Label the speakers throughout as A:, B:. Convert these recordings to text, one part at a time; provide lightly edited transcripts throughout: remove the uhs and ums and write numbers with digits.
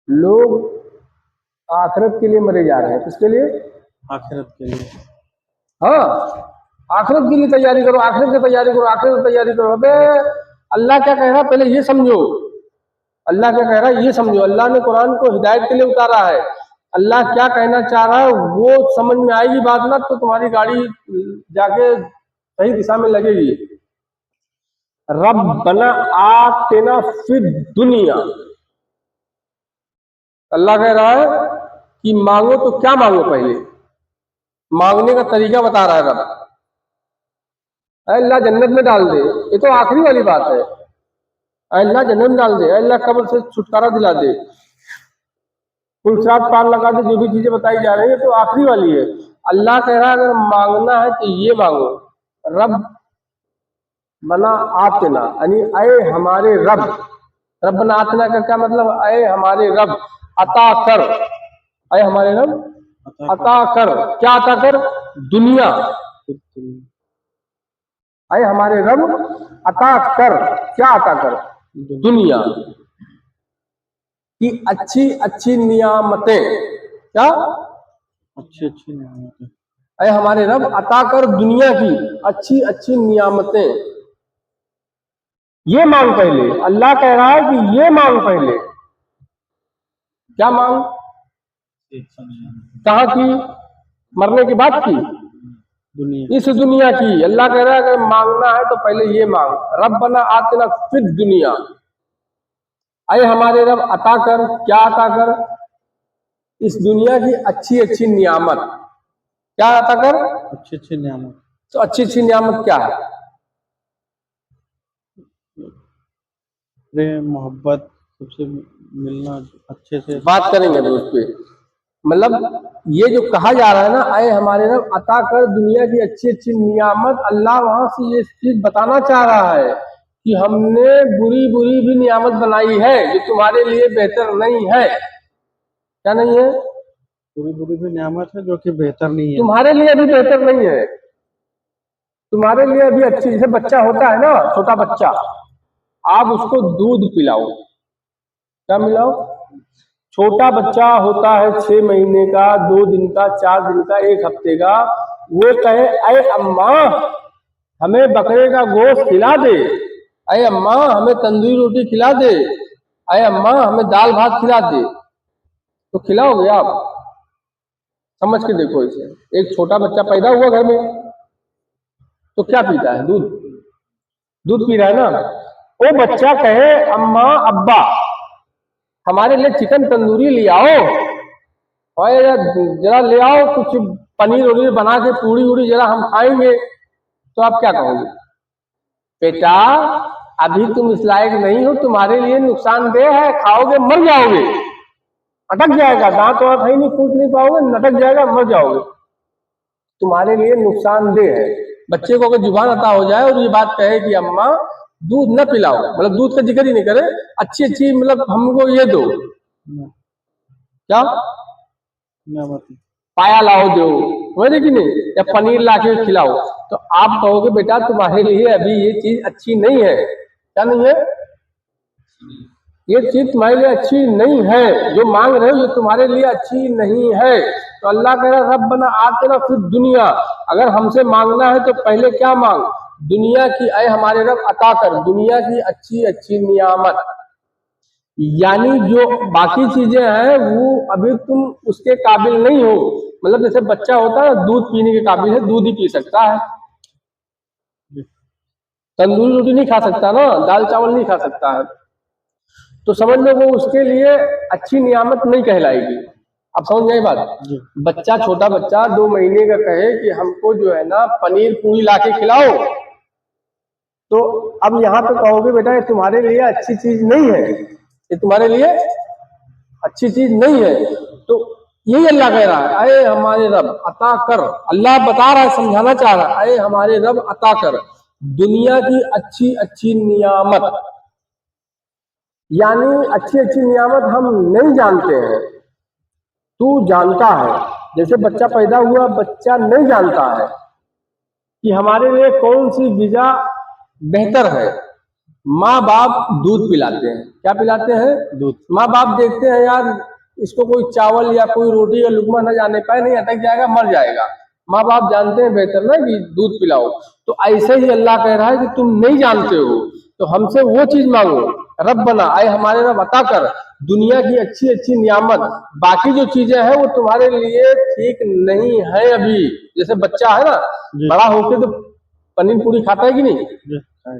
A: लोग आखिरत के लिए मरे जा रहे हैं। किसके लिए?
B: आखिरत के लिए।
A: हाँ, आखिरत के लिए तैयारी करो, आखिरत की तैयारी करो, आखिरत की तैयारी करो। अबे अल्लाह क्या कह रहा है पहले ये समझो। अल्लाह क्या कह रहा है ये समझो। अल्लाह ने कुरान को हिदायत के लिए उतारा है। अल्लाह क्या कहना चाह रहा है वो समझ में आएगी बात ना, तो तुम्हारी गाड़ी जाके सही दिशा में लगेगी। रब्बना आतिना फिद दुनिया, अल्लाह कह रहा है कि मांगो तो क्या मांगो, पहले मांगने का तरीका बता रहा है रब। अल्लाह जन्नत में डाल दे, ये तो आखिरी वाली बात है। अल्लाह जन्नत में डाल दे, अल्लाह कब्र से छुटकारा दिला दे, कुल सात पार लगा दे, जो भी चीजें बताई जा रही है तो आखिरी वाली है। अल्लाह कह रहा है अगर मांगना है तो ये मांगो, रब बना आतना, यानी अय हमारे रब। रब बना आतना का क्या मतलब? अय हमारे रब अता कर, अय हमारे रब अता कर, क्या अता कर? दुनिया। अय हमारे रब अता कर, क्या अता कर? दुनिया की अच्छी अच्छी नियामतें। क्या?
B: अच्छी अच्छी नियामतें।
A: अय हमारे रब अता कर दुनिया की अच्छी अच्छी नियामतें। ये मांग पहले। अल्लाह कह रहा है कि ये मांग पहले। क्या मांग? कहाँ की? मरने की बात की?
B: दुनिया।
A: इस दुनिया की। अल्लाह कह रहा है अगर मांगना है तो पहले ये मांग, रब्बना आतिना फिद दुनिया, अय हमारे रब अता कर, क्या अता कर? इस दुनिया की अच्छी अच्छी नियामत। क्या अता कर?
B: अच्छी अच्छी नियामत।
A: तो अच्छी अच्छी नियामत क्या है?
B: प्रेम मोहब्बत सबसे मिलना, अच्छे से
A: बात करेंगे दोस्त पे। मतलब ये जो कहा जा रहा है ना, अय हमारे रब अता कर दुनिया की अच्छी अच्छी नियामत, अल्लाह वहां से ये चीज बताना चाह रहा है कि हमने बुरी बुरी भी नियामत बनाई है जो तुम्हारे लिए बेहतर नहीं है। क्या नहीं है?
B: बुरी बुरी भी नियामत है जो कि बेहतर नहीं है।
A: तुम्हारे लिए अभी बेहतर नहीं है। तुम्हारे लिए अभी अच्छी, जैसे बच्चा होता है ना, छोटा बच्चा, आप उसको दूध पिलाओ। क्या मिलाओ? छोटा बच्चा होता है 6 महीने का, 2 दिन का, 4 दिन का, 1 हफ्ते का। वो कहे अरे अम्मा हमें बकरे का गोश्त खिला दे, अरे अम्मा हमें तंदूरी रोटी खिला दे, अरे अम्मा हमें दाल भात खिला दे, तो खिलाओगे आप? समझ के देखो इसे। एक छोटा बच्चा पैदा हुआ घर में तो क्या पीता है? दूध। दूध पी रहा है ना। वो बच्चा कहे अम्मा अब्बा हमारे लिए चिकन तंदूरी ले आओ, और जरा ले आओ कुछ पनीर वनीर बना के, पूरी उड़ी जरा हम खाएंगे, तो आप क्या कहोगे? बेटा अभी तुम इस लायक नहीं हो, तुम्हारे लिए नुकसानदेह है, खाओगे मर जाओगे, अटक जाएगा, दांत वाँत है नहीं, फूट नहीं पाओगे, नटक जाएगा, मर जाओगे, तुम्हारे लिए नुकसानदेह है। बच्चे को अगर जुबान अता हो जाए और ये बात कहे कि अम्मा दूध न पिलाओ, मतलब दूध का जिक्र ही नहीं करे, अच्छी अच्छी मतलब हमको ये दो, क्या पाया लाओ दो, समझे कि नहीं, या पनीर ला के खिलाओ, तो आप कहोगे बेटा तुम्हारे लिए अभी ये चीज अच्छी नहीं है। क्या नहीं है? ये चीज तुम्हारे लिए अच्छी नहीं है, जो मांग रहे हो ये तुम्हारे लिए अच्छी नहीं है। तो अल्लाह कह रहा है रब्बना आतिना फिद दुनिया, अगर हमसे मांगना है तो पहले क्या मांग? दुनिया की, अय हमारे रब अता कर दुनिया की अच्छी अच्छी नियामत। यानी जो बाकी चीजें हैं वो अभी तुम उसके काबिल नहीं हो। मतलब जैसे बच्चा होता है दूध पीने के काबिल है, दूध ही पी सकता है, तंदूरी रोटी नहीं खा सकता ना, दाल चावल नहीं खा सकता है, तो समझ लो वो उसके लिए अच्छी नियामत नहीं कहलाएगी। अब समझ गए बात? बच्चा, छोटा बच्चा 2 महीने का कहे कि हमको जो है ना पनीर पूरी ला के खिलाओ, तो अब यहाँ पे कहोगे बेटा ये तुम्हारे लिए अच्छी चीज नहीं है, ये तुम्हारे लिए अच्छी चीज नहीं है। तो यही अल्लाह कह रहा है अये हमारे रब अता कर, अल्लाह बता रहा है, समझाना चाह रहा है, अये हमारे रब अता कर दुनिया की अच्छी अच्छी नियामत। यानी अच्छी अच्छी नियामत हम नहीं जानते हैं, तू जानता है। जैसे बच्चा पैदा हुआ, बच्चा नहीं जानता है कि हमारे लिए कौन सी ग़िज़ा बेहतर है, माँ बाप दूध पिलाते हैं, क्या पिलाते हैं?
B: दूध।
A: माँ बाप देखते हैं यार इसको कोई चावल या कोई रोटी या लुकमा न जाने पाए, नहीं अटक जाएगा, मर जाएगा। माँ बाप जानते हैं बेहतर ना कि दूध पिलाओ। तो ऐसे ही अल्लाह कह रहा है कि तुम नहीं जानते हो तो हमसे वो चीज मांगो। रब बना, आए हमारे रब अता कर दुनिया की अच्छी अच्छी नियामत, बाकी जो चीजें हैं वो तुम्हारे लिए ठीक नहीं है अभी। जैसे बच्चा है ना,
B: जी।
A: बड़ा होके तो पनीर पूरी खाता है कि नहीं?
B: जी, है।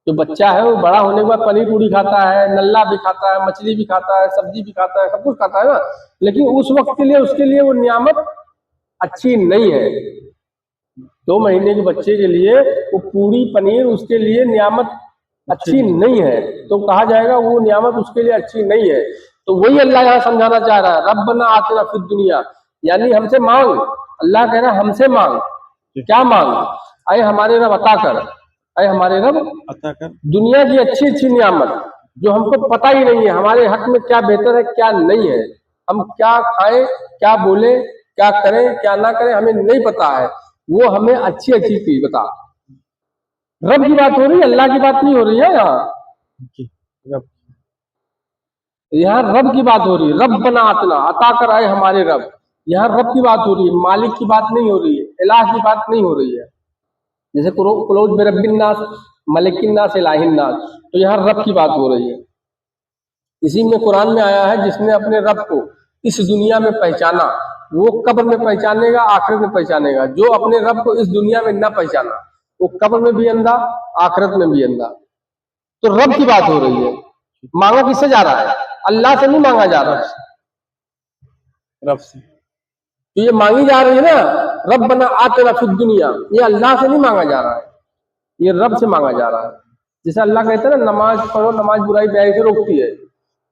A: जो बच्चा है वो बड़ा होने के बाद पनीर पूरी खाता है, नल्ला भी खाता है, मछली भी खाता है, सब्जी भी खाता है, सब कुछ खाता है ना। लेकिन उस वक्त के लिए उसके लिए वो नियामत अच्छी नहीं है। 2 महीने के बच्चे के लिए वो पूरी पनीर उसके लिए नियामत अच्छी नहीं है, तो कहा जाएगा वो नियामत उसके लिए अच्छी नहीं है। तो वही अल्लाह यहाँ समझाना चाह रहा है, रब्बना आतिना फिद दुनिया, यानी हमसे मांग। अल्लाह कह रहा है हमसे मांग। क्या मांग? अय हमारे रब अता कर, अय हमारे रब
B: अता कर
A: दुनिया की अच्छी अच्छी नियामत जो हमको पता ही नहीं है हमारे हक में क्या बेहतर है क्या नहीं है, हम क्या खाएं, क्या बोले, क्या करें, क्या ना करें, हमें नहीं पता है, वो हमें अच्छी अच्छी चीज बता। रब की बात हो रही है, अल्लाह की बात नहीं हो रही है
B: जी। रब।
A: यहाँ रब की बात हो रही है। रब बना आतना, अता कर आए हमारे रब। यहाँ रब की बात हो रही है, मालिक की बात नहीं हो रही है, इलाह की बात नहीं हो रही है। जैसे कुलोज में रब्बिन्नास, मलिकिन्नास, इलाहिन्नास, तो यहाँ रब की बात हो रही है। इसी में कुरान में आया है जिसने अपने रब को इस दुनिया में पहचाना वो कब्र में पहचानेगा, आखिरत में पहचानेगा। जो अपने रब को इस दुनिया में न पहचाना वो कब्र में भी अंधा, आखिरत में भी अंधा। तो रब की बात हो रही है। मांगा किससे जा रहा है? अल्लाह से नहीं मांगा जा रहा है,
B: रब से।
A: तो ये मांगी जा रही है ना, रब बना आतिना फिद दुनिया, ये अल्लाह से नहीं मांगा जा रहा है, ये रब से मांगा जा रहा है। जैसे अल्लाह कहते हैं ना नमाज पढ़ो, नमाज बुराई बेहाई से रोकती है,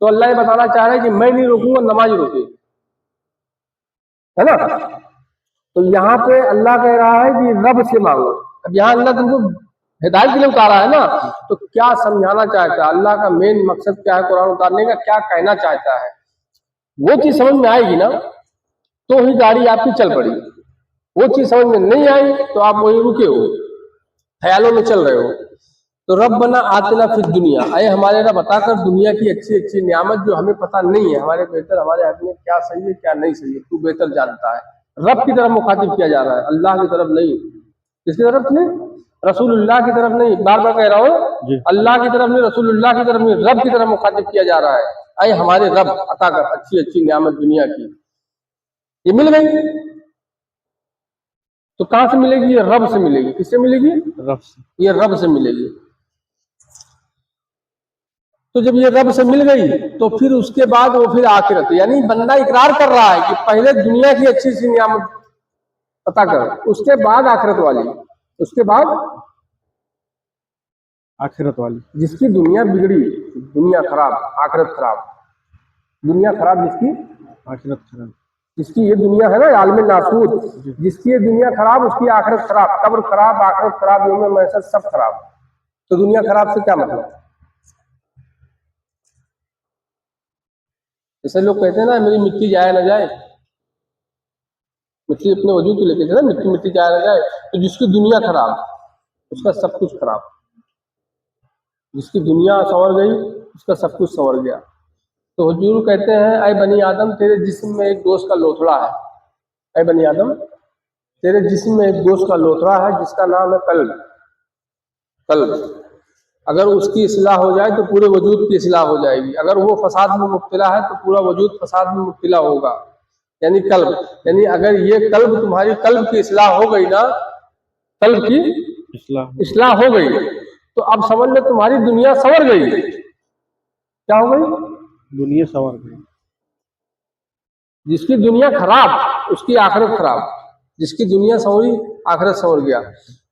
A: तो अल्लाह ये बताना चाह रहा है कि मैं नहीं रोकूंगा, नमाज रोकेगी, है ना। तो यहाँ पे अल्लाह कह रहा है कि रब से मांगो। अब यहाँ अल्लाह तुमको हिदायत के लिए उतारा है ना, तो क्या समझाना चाहता है, अल्लाह का मेन मकसद क्या है कुरान उतारने का, क्या कहना चाहता है, वो चीज समझ में आएगी ना तो ही गाड़ी आपकी चल पड़ी। वो चीज समझ में नहीं आई तो आप वही रुके हो, ख्यालों में चल रहे हो। तो रब्बना आतिना फिद दुनिया, अये हमारे रब बता कर दुनिया की अच्छी अच्छी नियामत जो हमें पता नहीं है, हमारे बेहतर हमारे हक में क्या सही है क्या नहीं सही है, तू बेहतर जानता है। रब की तरफ मुखातिब किया जा रहा है, अल्लाह की तरफ नहीं। किसकी तरफ नहीं? रसूलुल्लाह की तरफ नहीं। बार बार कह रहा हूँ, अल्लाह की तरफ नहीं, रसूलुल्लाह की तरफ नहीं, रब की तरफ मुखातिब किया जा रहा है। अये हमारे रब अता कर अच्छी अच्छी नियामत दुनिया की, ये मिल गई। तो कहां से मिलेगी? ये रब से मिलेगी। किससे मिलेगी?
B: रब से।
A: ये रब से मिलेगी। तो जब ये रब से मिल गई तो फिर उसके बाद वो फिर आखिरत, यानी बंदा इकरार कर रहा है कि पहले दुनिया की अच्छी सी नियामत पता कर, उसके बाद आखिरत वाली, उसके बाद
B: आखिरत वाली।
A: जिसकी दुनिया बिगड़ी, दुनिया खराब, आखिरत खराब। दुनिया खराब जिसकी,
B: आखिरत खराब।
A: जिसकी ये दुनिया है ना आलम नासूद, जिसकी ये दुनिया खराब उसकी आखिरत खराब, कब्र खराब, आखिरत खराब, यौम महशर सब खराब। तो दुनिया खराब से क्या मतलब? जैसे लोग कहते हैं ना मेरी मिट्टी जाए ना जाए, मिट्टी अपने वजूद को लेके ना, मिट्टी मिट्टी जाए ना जाए। तो जिसकी दुनिया खराब उसका सब कुछ खराब, जिसकी दुनिया संवर गई उसका सब कुछ संवर गया। तो हुजूर कहते हैं ऐ बनी आदम तेरे जिस्म में एक दोष का लोथड़ा है, ऐ बनी आदम तेरे जिस्म में एक दोष का लोथड़ा है जिसका नाम है कल्ब। कल्ब अगर उसकी इस्लाह हो जाए तो पूरे वजूद की इस्लाह हो जाएगी, अगर वो फसाद में मुब्तला है तो पूरा वजूद फसाद में मुब्तला होगा। यानी कल्ब, यानी अगर ये कल्ब तुम्हारी कल्ब की इस्लाह हो गई ना, कल्ब की इस्लाह हो गई तो अब समझ लो तुम्हारी दुनिया संवर गई। क्या हो गई?
B: दुनिया संवर गई।
A: जिसकी दुनिया खराब उसकी आखिरत खराब, जिसकी दुनिया संवरी आखिरत संवर गया।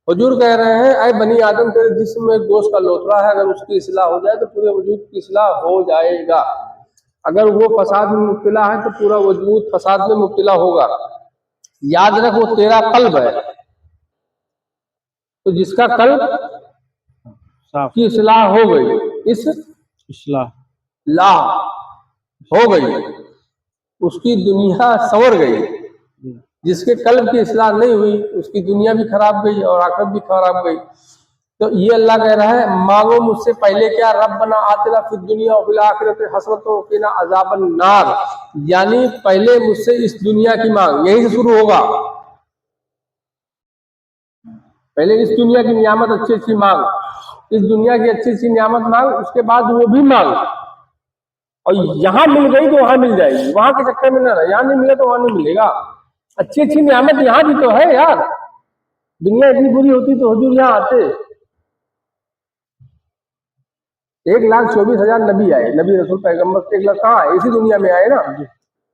A: हुजूर कह रहे हैं ऐ बनी आदम तेरे जिस्म में एक दोष का लोथड़ा है, अगर उसकी इस्लाह हो जाए तो पूरे वजूद की इस्लाह हो जाएगा। अगर वो फसाद में मुब्तला है तो पूरा वजूद फसाद में मुब्तला होगा। याद रख वो तेरा कल्ब है, तो जिसका कल्ब की इस्लाह हो गई, इस
B: इस्लाह
A: ला हो गई, उसकी दुनिया संवर गई। जिसके कल्ब की इस्लाह नहीं हुई उसकी दुनिया भी खराब गई और आखिरत भी खराब गई। तो ये अल्लाह कह रहा है मांगो मुझसे पहले क्या, रब्बना आतिना फिद दुनिया व फिल आखिरति हसनतन व क़िना अज़ाबन नार, यानी पहले मुझसे इस दुनिया की मांग, यहीं से शुरू होगा। पहले इस दुनिया की नियामत अच्छी अच्छी मांग, इस दुनिया की अच्छी अच्छी नियामत मांग, उसके बाद वो भी मांग, और यहाँ मिल गई तो वहां मिल जाएगी, वहां के चक्कर में ना रहे, यहाँ नहीं मिले तो वहां नहीं मिलेगा। अच्छी अच्छी नियामत यहाँ भी तो है यार, दुनिया इतनी बुरी होती तो हुजूर यहाँ आते। 1,24,000 नबी आए, नबी रसूल पैगंबर 1 लाख कहाँ आए, इसी दुनिया में आए ना।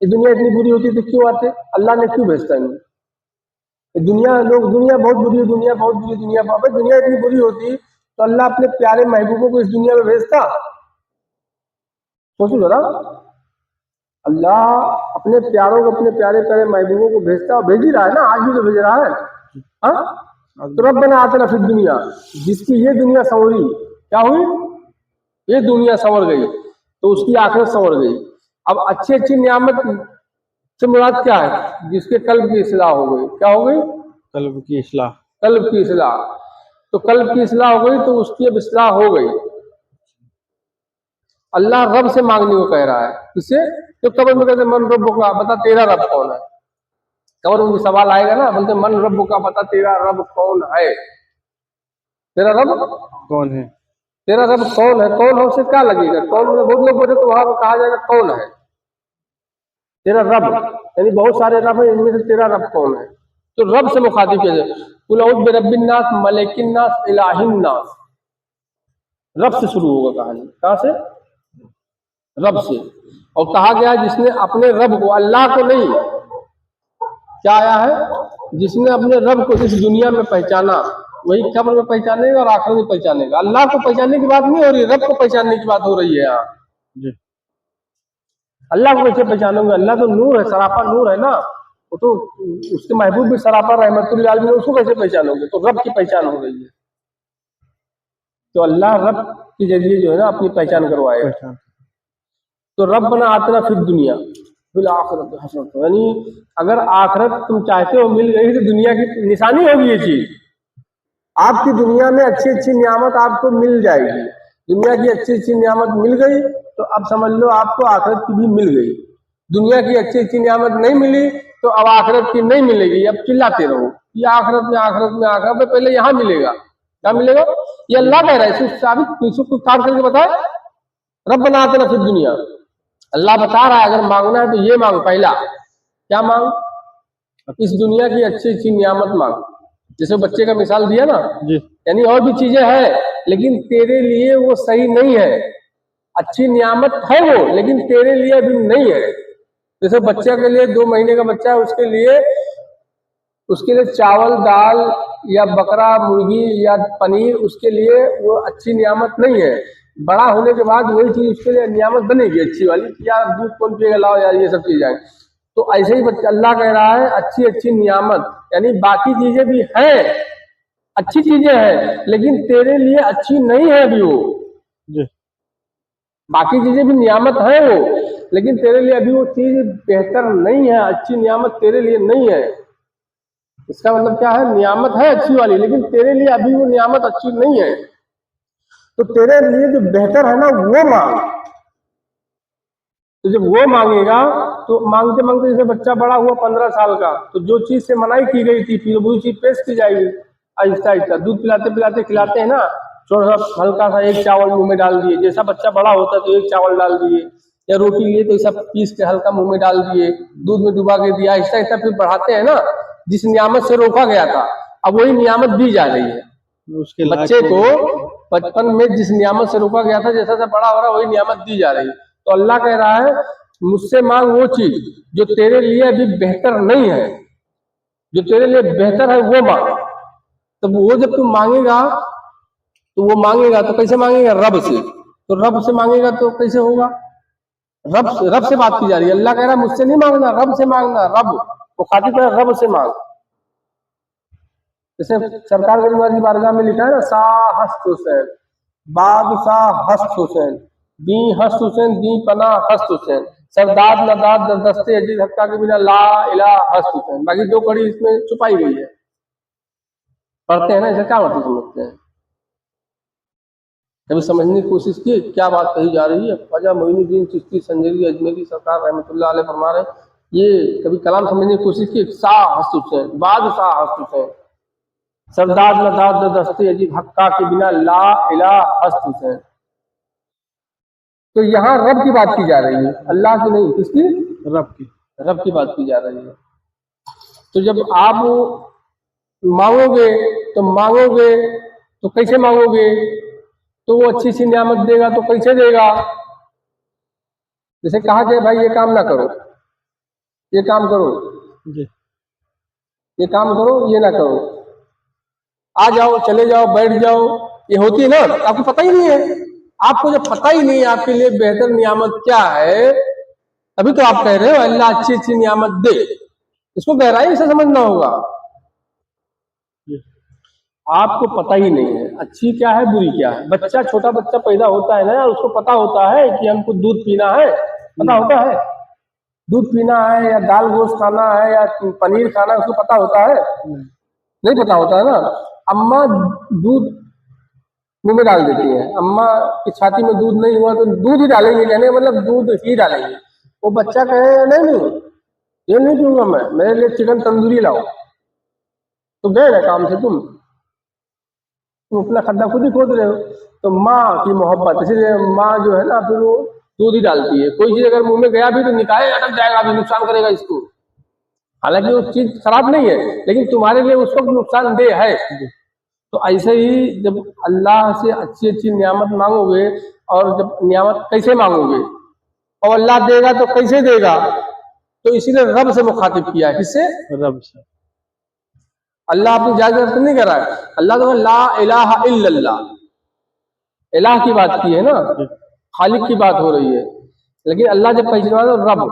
A: ये दुनिया इतनी बुरी होती तो क्यों आते, अल्लाह ने क्यों भेजता इन्हें। दुनिया लोग, दुनिया बहुत बुरी है, दुनिया बहुत बुरी, दुनिया बाबा, दुनिया इतनी बुरी होती तो अल्लाह अपने प्यारे महबूबों को इस दुनिया में भेजता, सोचो जरा। अल्लाह अपने प्यारों को, अपने प्यारे प्यारे महबूबों को भेजता, और भेज ही रहा है ना, आज भी तो भेज रहा है। हाँ, तो रब्बना आतिना फिद दुनिया, जिसकी ये दुनिया संवरी, क्या हुई, ये दुनिया संवर गई तो उसकी आखिरत संवर गई। अब अच्छी अच्छी नियामत से मुराद क्या है, जिसके कल्ब की इस्लाह हो गई, क्या हो गई,
B: कल्ब की इस्लाह,
A: कल्ब की इस्लाह, तो कल्ब की इस्लाह हो गई तो उसकी अब इस्लाह हो गई। अल्लाह रब से मांगने को कह रहा है, किससे, तो कब्र में कहते मन रब का, बता तेरा रब कौन है। कब्र में सवाल आएगा ना, बोलते मन रब का, बता तेरा रब कौन है, तेरा रब
B: कौन है,
A: तेरा रब कौन है, कौन है उससे क्या लगेगा, कौन में बहुत लोग बोले तो वहां पर कहा जाएगा कौन है तेरा रब, यानी बहुत सारे रब है, इनमें से तेरा रब कौन है। तो रब से मुखातिब किया जाए, कुल औज़ बिरब्बिन नास मलिकिन नास इलाहिन नास, रब से शुरू होगा कहानी, कहां से, रब से। और कहा गया जिसने अपने रब को, अल्लाह को नहीं, क्या आया है, जिसने अपने रब को इस दुनिया में पहचाना वही कब्र में पहचानेगा और आखिरत में पहचानेगा। अल्लाह को पहचानने की बात नहीं हो रही, रब को पहचानने की बात हो रही है यहाँ।
B: जी,
A: अल्लाह को कैसे पहचानोगे, अल्लाह तो नूर है, सरापा नूर है ना, वो तो उसके महबूब भी सरापा रहमतुल आलमीन, उसको कैसे पहचानोगे, तो रब की पहचान हो रही है। तो अल्लाह रब के जरिए जो है ना अपनी पहचान करवाएगा।
B: पहचान,
A: तो रब्बना आतिना फिद दुनिया फिल आखिरत हसनत, यानी अगर आखिरत तुम चाहते हो मिल गई तो दुनिया की निशानी होगी ये चीज, आपकी दुनिया में अच्छी अच्छी नियामत आपको मिल जाएगी। दुनिया की अच्छी अच्छी नियामत मिल गई तो अब समझ लो आपको आखिरत की भी मिल गई। दुनिया की अच्छी अच्छी नियामत नहीं मिली तो अब आखिरत की नहीं मिलेगी, अब चिल्लाते रहो ये आखिरत में, आखिरत में, आखिरत में, पहले यहाँ मिलेगा, क्या मिलेगा, ये अल्लाह कह रहा है, इसको काट करके बताए, रब्बना आतिना फिद दुनिया, अल्लाह बता रहा है अगर मांगना है तो ये मांग, पहला क्या मांग, इस दुनिया की अच्छी अच्छी नियामत मांग। जैसे बच्चे का मिसाल दिया ना,
B: जी,
A: यानी और भी चीजें हैं लेकिन तेरे लिए वो सही नहीं है, अच्छी नियामत है वो लेकिन तेरे लिए अभी नहीं है। जैसे बच्चे के लिए 2 महीने का बच्चा है, उसके लिए चावल दाल या बकरा मुर्गी या पनीर उसके लिए वो अच्छी नियामत नहीं है। बड़ा होने के बाद वही चीज उसके लिए नियामत बनेगी अच्छी वाली, यार दूध कौन पिएगा, लाओ यार ये सब चीजें। तो ऐसे ही अल्लाह कह रहा है अच्छी अच्छी नियामत, यानी बाकी चीजें भी हैं, अच्छी चीजें हैं लेकिन तेरे लिए अच्छी नहीं है अभी वो।
B: जी,
A: बाकी चीजें भी नियामत है वो, लेकिन तेरे लिए अभी वो चीज बेहतर नहीं है, अच्छी नियामत तेरे लिए नहीं है। इसका मतलब क्या है, नियामत है अच्छी वाली लेकिन तेरे लिए अभी वो नियामत अच्छी नहीं है। तो तेरे लिए जो बेहतर है ना वो मांग। तो जब वो मांगेगा तो मांगते मांगते जैसे बच्चा बड़ा हुआ 15 साल का, तो जो चीज से मनाही की गई थी फिर वो चीज पेश की जाएगी आहिस्ता आहिस्ता। दूध पिलाते पिलाते खिलाते हैं ना, थोड़ा सा हल्का सा एक चावल मुंह में डाल दिए, जैसा बच्चा बड़ा होता है तो एक चावल डाल दिए, या रोटी लिए तो ऐसा पीस के हल्का मुंह में डाल दिए, दूध में डुबा के दिया, आहिस्ता आहिस्ता फिर बढ़ाते हैं ना। जिस नियामत से रोका गया था अब वही नियामत दी जा रही है
B: उसके
A: बच्चे को। बचपन में जिस नियामत से रोका गया था जैसा बड़ा हो रहा वही नियामत दी जा रही है। तो अल्लाह कह रहा है मुझसे मांग वो चीज जो तेरे लिए अभी बेहतर नहीं है, जो तेरे लिए बेहतर है वो मांग। तब वो जब तू मांगेगा तो वो मांगेगा तो कैसे मांगेगा, रब से। तो रब से मांगेगा तो कैसे होगा, रब से बात की जा रही है। अल्लाह कह रहा है मुझसे नहीं मांगना, रब से मांगना। रब वो खातिर कह रब से मांग। जैसे सरकार गरीब की बारगाह में लिखा है ना, शाह हस्त हुसैन, बादशाह हस्त हुसैन, दी हस्त हुसैन, दी पना हस्त हुसैन, सरदार नदाद दस्ते अजीज हक्का के बिना ला इला हस्त हुसैन। बाकी 2 कड़ी इसमें छुपाई गई है, पढ़ते हैं ना, इसे क्या मतलब समझते हैं। कभी समझने की कोशिश की क्या बात कही जा रही है। ख्वाजा मोइनुद्दीन चिश्ती संजरी अजमेरी सरकार रहमतुल्लाह अलैह फरमा रहे, ये कभी कलाम समझने की कोशिश की। शाह हस्त हुसैन, बादशाह हस्त हुसैन, सरदार न दाद न दस्ते अजीब हक्का के बिना ला इला हस्त हुसैन। तो यहाँ रब की बात की जा रही है, अल्लाह की नहीं, किसकी?
B: रब की।
A: रब की बात की जा रही है। तो जब आप मांगोगे तो कैसे मांगोगे? तो वो अच्छी सी नियामत देगा तो कैसे देगा? जैसे कहा कि भाई ये काम ना करो, ये काम करो,
B: जी।
A: ये काम करो, ये ना करो, आ जाओ, चले जाओ, बैठ जाओ, ये होती है ना, आपको पता ही नहीं है। आपको जब पता ही नहीं है आपके लिए बेहतर नियामत क्या है, तभी तो आप कह रहे हो अल्लाह अच्छी अच्छी नियामत दे। इसको गहराई से समझना होगा। आपको पता ही नहीं है अच्छी क्या है बुरी क्या है। बच्चा, छोटा बच्चा पैदा होता है ना, उसको पता होता है कि हमको दूध पीना है, पता होता है दूध पीना है या दाल गोश्त खाना है या पनीर खाना है, उसको पता होता है? नहीं पता होता है ना। अम्मा दूध मुंह में डाल देती है, अम्मा की छाती में दूध नहीं हुआ तो दूध ही डालेंगे, कहने का मतलब दूध ही डालेंगे। वो बच्चा कहे नहीं ये नहीं पीऊंगा मैं, मेरे लिए चिकन तंदूरी लाओ, तो गए ना काम से तुम अपना खड्डा खुद ही खोद रहे हो। तो माँ की मोहब्बत, इसलिए माँ जो है ना फिर वो दूध ही डालती है। कोई चीज अगर मुंह में गया भी तो निकाले अटक जाएगा, अभी नुकसान करेगा इसको। हालांकि वो चीज खराब नहीं है, लेकिन तुम्हारे लिए उस वक्त नुकसानदेह है। तो ऐसे ही जब अल्लाह से अच्छी अच्छी नियामत मांगोगे, और जब नियामत कैसे मांगोगे, और अल्लाह देगा तो कैसे देगा, तो इसीलिए रब से मुखातिब किया है। किससे?
B: रब से।
A: अल्लाह अपनी जायज नहीं कर रहा है। अल्लाह तो ला इलाहा इल्लल्लाह, इलाह की बात की है ना, खालिक की बात हो रही है। लेकिन अल्लाह जब पहचाना तो रब,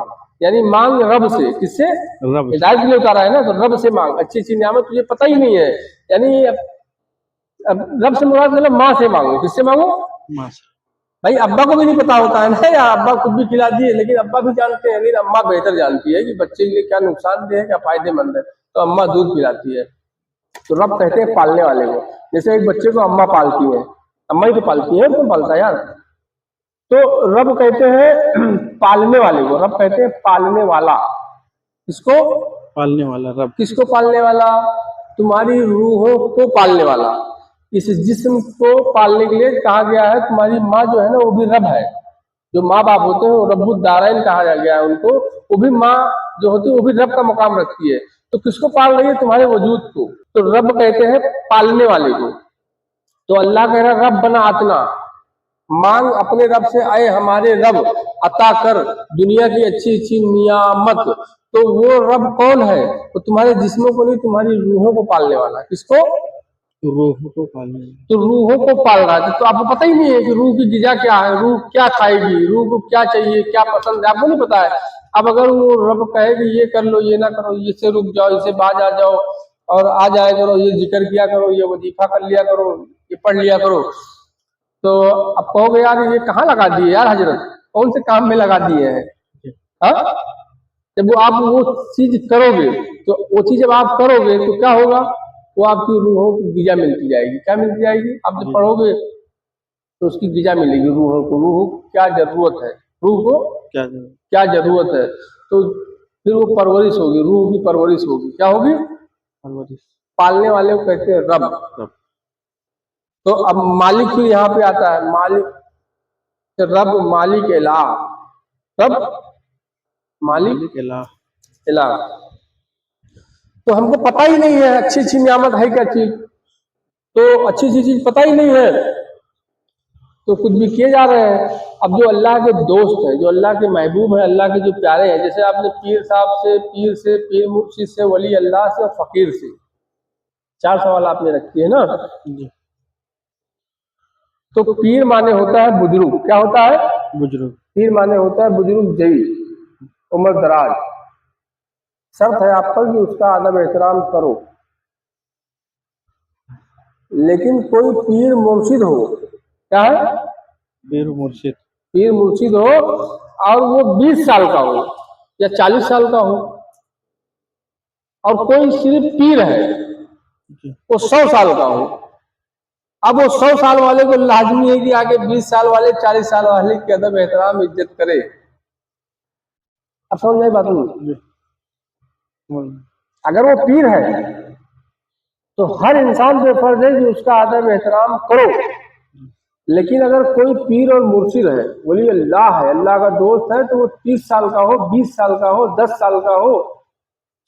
A: यानी मांग रब से। किससे?
B: रब से।
A: हिदायत के लिए उतारा है ना, तो रब से मांग। अच्छी अच्छी नियामत तुझे पता ही नहीं है, यानी अब रब से मुराद मतलब माँ से मांगो। किससे मांगो?
B: माँ से।
A: भाई अब्बा को भी नहीं पता होता है ना, या अब्बा खुद भी खिला दिए, लेकिन अब्बा भी जानते हैं, लेकिन अम्मा बेहतर जानती है कि बच्चे के लिए क्या नुकसानदेह है क्या फायदेमंद है, तो अम्मा दूध पिलाती है। तो रब कहते हैं पालने वाले को। जैसे एक बच्चे को अम्मा पालती है, अम्मा ही तो पालती है, कौन पालता है यार। तो रब कहते हैं पालने वाले को, रब कहते हैं पालने वाला। किसको?
B: पालने वाला रब।
A: किसको पालने वाला? तुम्हारी रूहों को पालने वाला। इस जिस्म को पालने के लिए कहा गया है। तुम्हारी माँ जो है ना, वो भी रब है। जो माँ बाप होते हैं वो रब्बुद दारैन कहा गया है उनको। वो भी माँ जो होती है वो भी रब का मकाम रखती है। तो किसको पाल रही है? तुम्हारे वजूद को। तो रब कहते हैं पालने वाले को। तो अल्लाह कह रहा है रब बना आतना, मांग अपने रब से, आए हमारे रब अता कर दुनिया की अच्छी अच्छी नियामत। तो वो रब कौन है? तो तुम्हारे जिस्मों को नहीं, तुम्हारी रूहों को पालने वाला। किसको?
B: रूह को पालने।
A: तो रूहों को पाल रहा है। तो आपको पता ही नहीं है कि रूह की गिजा क्या है, रूह क्या खाएगी, रूह को क्या चाहिए, क्या पसंद है, आपको नहीं पता है। अब अगर वो रब कहे कि ये कर लो, ये ना करो, इससे रुक जाओ, इससे बाज आ जाओ, और आ जाया करो, ये जिक्र किया करो, ये वजीफा कर लिया करो, ये पढ़ लिया करो, तो अब कहोगे यार ये कहाँ लगा दिए यार हजरत, कौन से काम में लगा दिए हैं। हाँ, जब वो आप वो चीज करोगे, तो वो चीज जब आप करोगे तो क्या होगा? वो आपकी रूहों की गिजा मिलती जाएगी। क्या मिलती जाएगी? आप जब पढ़ोगे तो उसकी गिजा मिलेगी रूहों को। रूह को क्या जरूरत है, रूह को क्या जरूरत है, तो फिर वो परवरिश होगी, रूह की परवरिश होगी। क्या होगी?
B: परवरिश।
A: पालने वाले को कहते हैं रब। तो अब मालिक फिर यहाँ पे आता है, मालिक रब, मालिक इलाह, रब मालिक इलाह। तो हमको पता ही नहीं है अच्छी अच्छी नियामत है क्या चीज, तो अच्छी अच्छी चीज पता ही नहीं है, तो कुछ भी किए जा रहे हैं। अब जो अल्लाह के दोस्त हैं, जो अल्लाह के महबूब हैं, अल्लाह के जो प्यारे हैं, जैसे आपने पीर साहब से, पीर मुर्शिद से, वली अल्लाह से और फकीर से 4 सवाल आपने रखी है ना। तो पीर माने होता है बुजुर्ग। क्या होता है?
B: बुजुर्ग।
A: पीर माने होता है बुजुर्ग, जई, उम्र दराज। शर्त है आप पर कि उसका अदब एहतराम करो। लेकिन कोई पीर मुर्शिद हो, क्या है?
B: पीर मुर्शिद।
A: पीर मुर्शिद हो और वो 20 साल का हो या 40 साल का हो, और कोई सिर्फ पीर है वो 100 साल का हो, अब वो 100 साल वाले को लाजमी है कि आगे 20 साल वाले 40 साल वाले की अदब एहतराम इज्जत करे। अब समझ में आई बात नहीं?
B: जी समझ गए।
A: अगर वो पीर है तो हर इंसान पे फर्ज है कि उसका अदब एहतराम करो। लेकिन अगर कोई पीर और मुर्शिद है, वली अल्लाह है, अल्लाह का दोस्त है, तो वो 30 साल का हो, 20 साल का हो, 10 साल का हो,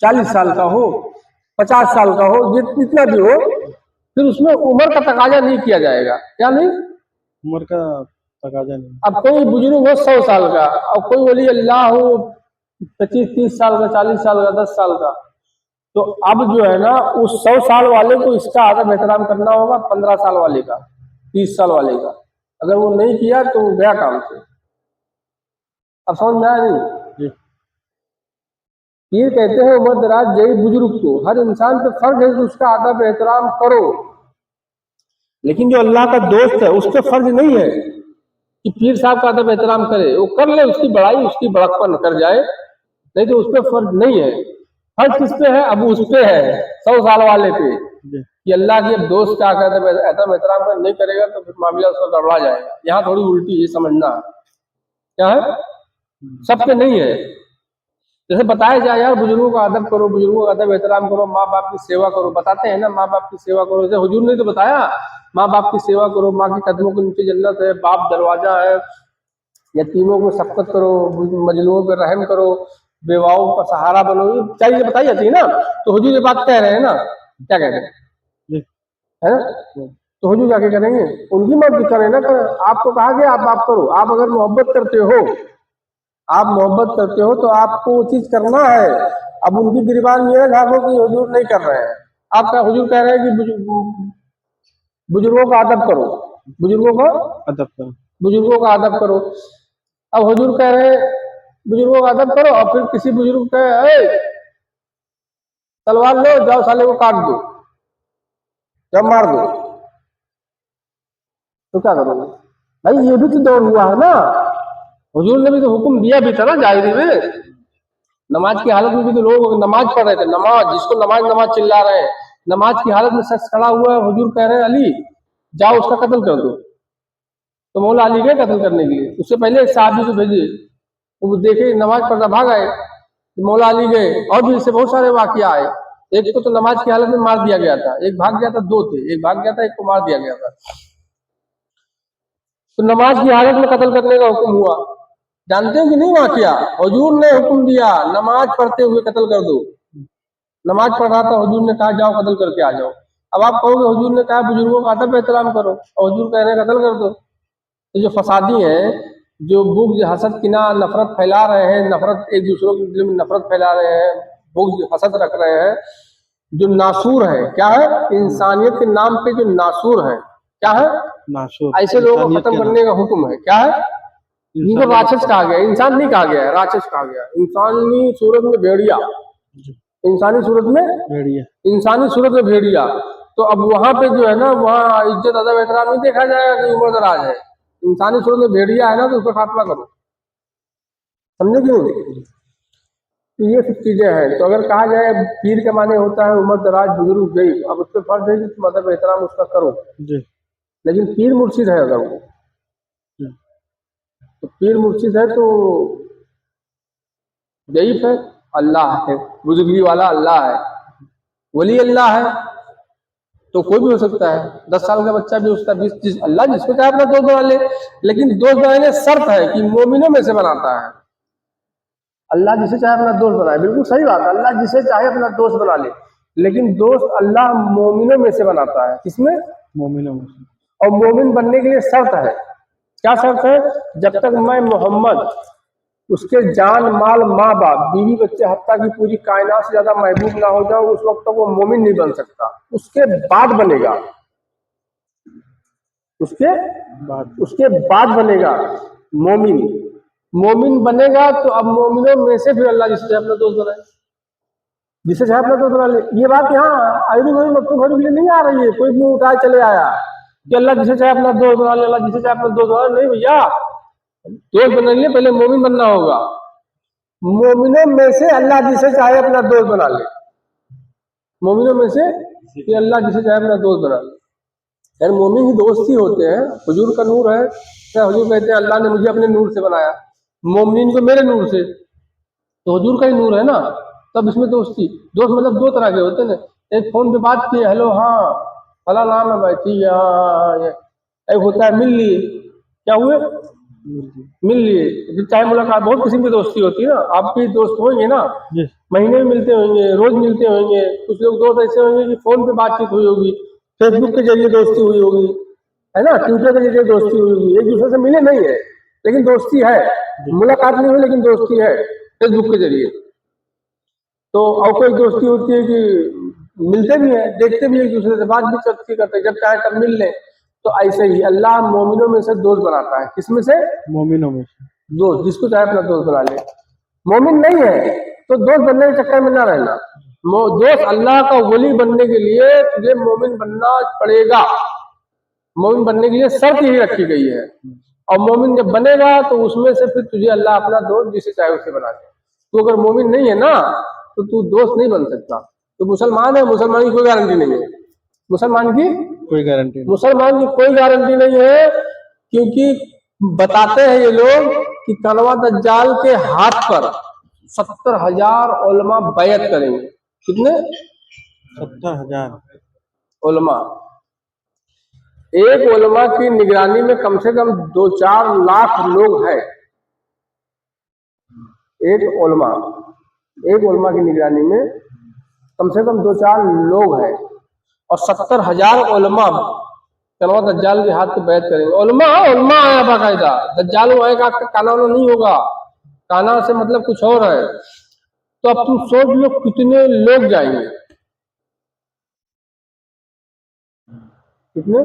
A: 40 साल का हो, 50 साल का हो, जितना भी हो, फिर उसमें उम्र का तकाजा नहीं किया जाएगा। क्या नहीं?
B: उम्र का तकाजा नहीं।
A: अब कोई बुजुर्ग हो 100 साल का और कोई वली अल्लाह हो 25-30 साल का, 40 साल का, 10 साल का, तो अब जो है ना उस 100 साल वाले को इसका अदब एहतराम करना होगा 15 साल वाले का, 30 साल वाले का। अगर वो नहीं किया तो वो गया काम से। अब समझ में आया नहीं?
B: जी
A: पीर कहते हैं उम्र दराज जई बुजुर्ग को, हर इंसान पे फर्ज है कि उसका अदब एहतराम करो। लेकिन जो अल्लाह का दोस्त है उस पर फर्ज नहीं है कि पीर साहब का अदब एहतराम करे। वो कर ले, उसकी बड़ाई उसकी बड़कपन कर जाए, नहीं तो उस पर फर्ज नहीं है। फर्ज किस पे है? अब उस पे है 100 साल वाले पे
B: जी
A: कि अल्लाह के दोस्त का अदब एहतराम नहीं करेगा तो फिर मामला उसका गड़बड़ा जाएगा। यहाँ थोड़ी उल्टी ये समझना क्या है, सब पे नहीं है। जैसे बताया जाए यार बुजुर्गों का अदब करो, बुजुर्गों का अदब एहतराम करो, माँ बाप की सेवा करो, बताते हैं ना माँ बाप की सेवा करो। जैसे हुजूर ने तो बताया माँ बाप की सेवा करो, माँ के कदमों के नीचे जन्नत है, बाप दरवाजा है, यतीमों को शफकत करो, मजलूमों पर रहम करो, बेवाओं का सहारा बनो, ये सारी चीजें बताई जाती है ना। तो हुजूर ये बात कह रहे हैं ना, क्या कह रहे हैं,
B: जी
A: है ना? तो हुजूर क्या करेंगे? उनकी मर्जी करें ना, आपको कहा गया आप करो। आप अगर मोहब्बत करते हो, आप मोहब्बत करते हो तो आपको वो चीज करना है। अब उनकी गिरबान ये है झाँको कि हुजूर नहीं कर रहे हैं। आपका हुजूर कह रहे हैं कि बुजुर्गों का अदब करो, बुजुर्गों का
B: अदब करो।
A: बुजुर्गों का अदब करो। अब हुजूर कह रहे हैं बुजुर्गों का अदब करो और फिर किसी बुजुर्ग कहे तलवार लो जाओ साले को काट दो या मार दो, तो क्या करोगे भाई? ये भी तो दौर हुआ है ना। हुजूर ने भी तो हुक्म दिया भी था ना जाहिरी में। नमाज की हालत में भी तो लोग नमाज पढ़ रहे थे, नमाज जिसको नमाज नमाज चिल्ला रहे हैं, नमाज की हालत में शख्स खड़ा हुआ है, हुजूर कह रहे हैं अली जाओ उसका कत्ल कर दो। तो मौला अली गए कत्ल करने के लिए। उससे पहले एक साहबी को भेजे, वो देखे नमाज पढ़ना भाग आए, मौला अली गए। और भी इससे बहुत सारे वाकया आए। एक को तो नमाज की हालत में मार दिया गया था, एक भाग गया था, दो थे, एक भाग गया था, एक को मार दिया गया था। तो नमाज की हालत में कत्ल करने का हुक्म हुआ, जानते हो कि नहीं वाकया? हुजूर ने हुक्म दिया नमाज पढ़ते हुए कत्ल कर दो। नमाज पढ़ रहा था, हुजूर ने कहा जाओ कत्ल करके आ जाओ। अब आप कहोगे हुजूर ने कहा बुजुर्गों का अदब एहतराम करो और हुजूर कह रहे हैं कत्ल कर दो। तो जो फसादी हैं, जो बुग़्ज़ हसद किना नफरत फैला रहे हैं, नफरत एक दूसरों के दिल में नफरत फैला रहे हैं, बुग़्ज़ हसद रख रहे हैं, जो नासूर है, क्या है? इंसानियत के नाम पे जो नासूर है, क्या है?
B: नाशुर
A: ऐसे लोगों को
B: इंसानियत
A: खत्म
B: के नाम।
A: करने का हुक्म है। क्या है? इनको
B: इंसानियत
A: राक्षस कहा गया, इंसान नहीं कहा गया है, राक्षस कहा गया। इंसानी सूरत में भेड़िया,
B: जी,
A: इंसानी सूरत में
B: भेड़िया।
A: इंसानी सूरत में भेड़िया। तो अब वहां पे जो है ना, वहाँ इज्जत अदब एहतराम नहीं देखा जाएगा कि उम्र दराज है। इंसानी सूरत में भेड़िया है ना, तो उसका खात्मा करो। समझे कि नहीं? तो ये सब चीजें हैं। तो अगर कहा जाए पीर के माने होता है उम्र दराज बुजुर्ग गई, अब उस पर फर्ज है कि तुम अदब एहतराम उसका करो।
B: जी
A: लेकिन पीर मुर्शिद है अगर वो,
B: जी
A: तो पीर मुर्शिद है तो ज़ईफ है, अल्लाह है, बुजुर्गी वाला अल्लाह है, वली अल्लाह है, तो कोई भी हो सकता है। 10 साल का बच्चा भी उसका 20 अल्लाह जिसको चाहे अपना दोस्त बना ले। लेकिन दोस्त बनाने शर्त है कि मोमिनों में से बनाता है। अल्लाह जिसे चाहे अपना दोस्त बनाए, बिल्कुल सही बात है, अल्लाह जिसे चाहे अपना दोस्त बना ले। लेकिन दोस्त अल्लाह मोमिनों में से बनाता है। किसमें?
B: मोमिनों में से।
A: और मोमिन बनने के लिए शर्त है। क्या शर्त है? जब तक मैं मोहम्मद उसके जान माल माँ बाप बीवी बच्चे हत्ता की पूरी कायनात से ज्यादा महबूब ना हो जाओ, उस वक्त तक वो मोमिन नहीं बन सकता। उसके बाद बनेगा, उसके
B: बाद
A: उसके बाद बनेगा मोमिन। मोमिन बनेगा तो अब मोमिनों में से फिर अल्लाह जिसे चाहे अपना दोस्त बनाए, जिसे चाहे अपना दोस्त बना ले। ये बात यहाँ आयरी भाई मक्तूब के लिए नहीं आ रही है, कोई मुंह उठाए चले आया कि अल्लाह जिसे चाहे अपना दोस्त बना ले, अल्लाह जिसे चाहे अपना दोस्त बना ले। नहीं भैया, दोस्त बनने के लिए पहले मोमिन बनना होगा। मोमिनों में से अल्लाह जिसे चाहे अपना दोस्त बना ले, मोमिनों में से कि अल्लाह जिसे चाहे अपना दोस्त बना ले। यार मोमिन ही दोस्त ही होते हैं, हुजूर का नूर है। क्या हुजूर कहते हैं अल्लाह ने मुझे अपने नूर से बनाया, मोमिन को मेरे नूर से, तो हुजूर का ही नूर है ना। तब इसमें दोस्ती, दोस्त मतलब दो तरह के होते हैं ना। एक फोन पे बात की, हेलो हाँ फला नाम है भाई, ठीक है हाँ ये। एक होता है मिल लिए, क्या हुए मिल लिए, फिर चाहे मुलाकात, बहुत किस्म की दोस्ती होती है ना। आपके दोस्त होंगे ना,
B: जी
A: महीने में मिलते होंगे, रोज मिलते होंगे। कुछ लोग दोस्त ऐसे होंगे कि फोन पे बातचीत हुई होगी, फेसबुक के जरिए दोस्ती हुई होगी, है ना, ट्विटर के जरिए दोस्ती हुई होगी, एक दूसरे से मिले नहीं है लेकिन दोस्ती है। मुलाकात नहीं हुई लेकिन दोस्ती है फेसबुक के जरिए। तो और कोई दोस्ती होती है कि मिलते भी हैं, देखते भी एक दूसरे से, बात भी चलती करते हैं, जब चाहे तब मिल लें। तो ऐसे ही अल्लाह मोमिनों में से दोस्त बनाता है। किसमें से?
B: मोमिनों में से।
A: दोस्त, जिसको चाहे अपना दोस्त बना ले। मोमिन नहीं है तो दोस्त बनने के चक्कर में ना रहना। दोस्त अल्लाह का वली बनने के लिए तुझे मोमिन बनना पड़ेगा। मोमिन बनने के लिए शर्त यही रखी गई है, और मोमिन जब बनेगा तो उसमें से फिर तुझे अल्लाह अपना दोस्त जिसे चाहे उसे बना दे। तू अगर मोमिन नहीं है ना तो तू दोस्त नहीं बन सकता। तो मुसलमान है, मुसलमान की कोई गारंटी नहीं है, मुसलमान की
B: कोई गारंटी नहीं।
A: मुसलमान की कोई गारंटी नहीं है, क्योंकि बताते हैं ये लोग कि कलवा दज्जाल के हाथ पर 70,000 उलमा बैत करेंगे। कितने?
B: 70,000।
A: उलमा। एक उलमा की निगरानी में कम से कम 2-4 लाख लोग हैं। एक उलमा की निगरानी में कम से कम 2-4 लोग हैं, और 70,000 उलमा कलवा दज्जाल के हाथ पे बैत करेंगे। उलमा उलमा है बाकायदा, दज्जाल आएगा आपका काना वाना नहीं होगा, काना से मतलब कुछ और है। तो अब तुम सोच लो कितने लोग जाएंगे, कितने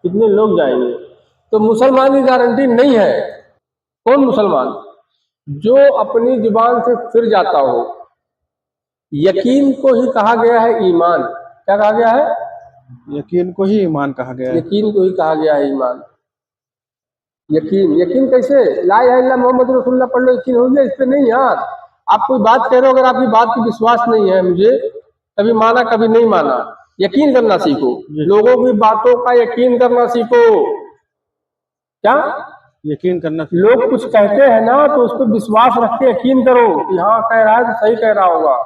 A: कितने लोग जाएंगे। तो मुसलमान की गारंटी नहीं है। कौन मुसलमान? जो अपनी जुबान से फिर जाता हो। यकीन को ही कहा गया है ईमान। क्या कहा गया है?
B: यकीन को ही ईमान कहा गया है।
A: यकीन को ही कहा गया है ईमान। यकीन, यकीन कैसे? ला इलाहा इल्लल्लाह मोहम्मद रसूलुल्लाह पढ़ लो, यकीन हो गया। इस पे नहीं यार, आप कोई बात कह रहे हो, अगर आपकी बात की विश्वास नहीं है, मुझे कभी माना कभी नहीं माना, यकीन करना सीखो। लोगों की बातों का यकीन करना सीखो। क्या
B: यकीन करना।
A: लोग कुछ कहते हैं ना तो उस पर विश्वास रख के यकीन करो कि हाँ कह रहा है तो सही कह रहा होगा,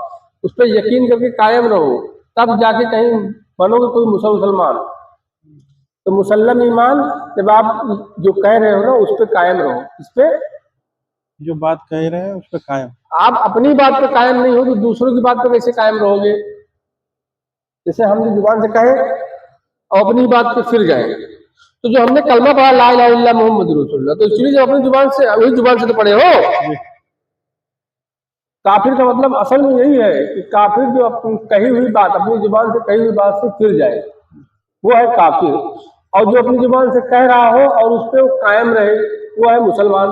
A: उस पर यकीन करके कायम रहो, तब जाके कहीं बनोगे कोई मुसलमान। तो मुसल्लम ईमान, जब आप जो कह रहे हो ना उस पर कायम रहो। इस पे
B: जो बात कह रहे हैं उस पर कायम।
A: आप अपनी बात पे कायम नहीं हो तो दूसरों की बात पे कैसे कायम रहोगे? जैसे हम जो जुबान से कहे और अपनी बात पे फिर गए, तो जो हमने कलमा पढ़ा ला इलाहा इल्लल्लाह मोहम्मद रसूलुल्लाह, तो इसलिए जब अपनी जुबान से, वही जुबान से तो पढ़े हो। काफिर का मतलब असल में यही है कि काफिर जो अपनी कही हुई बात, अपनी जुबान से कही हुई बात से फिर जाए, वो है काफिर। और जो अपनी जुबान से कह रहा हो और उस पर वो कायम रहे, वो है मुसलमान।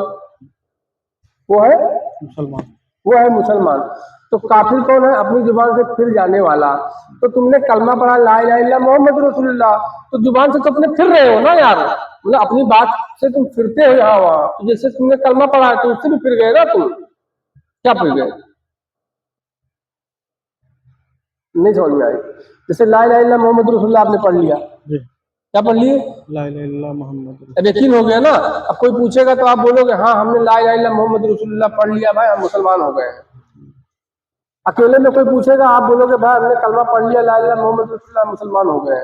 A: वो है
B: मुसलमान।
A: वो है मुसलमान। तो काफिर कौन है? अपनी जुबान से फिर जाने वाला। तो तुमने कलमा पढ़ा ला इलाहा इल्लल्लाह मोहम्मद रसूलुल्लाह, तो जुबान से तो अपने फिर रहे हो ना यार, मतलब अपनी बात से तुम फिरते हो यहाँ वहां। तो जैसे तुमने कलमा पढ़ा तो उससे भी फिर गए ना तुम। क्या फिर गए? नहीं समझ में आई। जैसे ला इलाहा इल्लल्लाह मोहम्मद रसूलुल्लाह आपने पढ़ लिया, क्या पढ़ लिए?
B: ला इलाहा इल्लल्लाह मोहम्मद।
A: अब यकीन हो गया ना। अब कोई पूछेगा तो आप बोलोगे हाँ हमने ला इलाहा इल्लल्लाह मोहम्मद रसूलुल्लाह पढ़ लिया भाई, हम मुसलमान हो गए। अकेले में कोई पूछेगा आप बोलोगे भाई हमने कलमा पढ़ लिया ला इलाहा मोहम्मद रसूलुल्लाह, मुसलमान हो गए।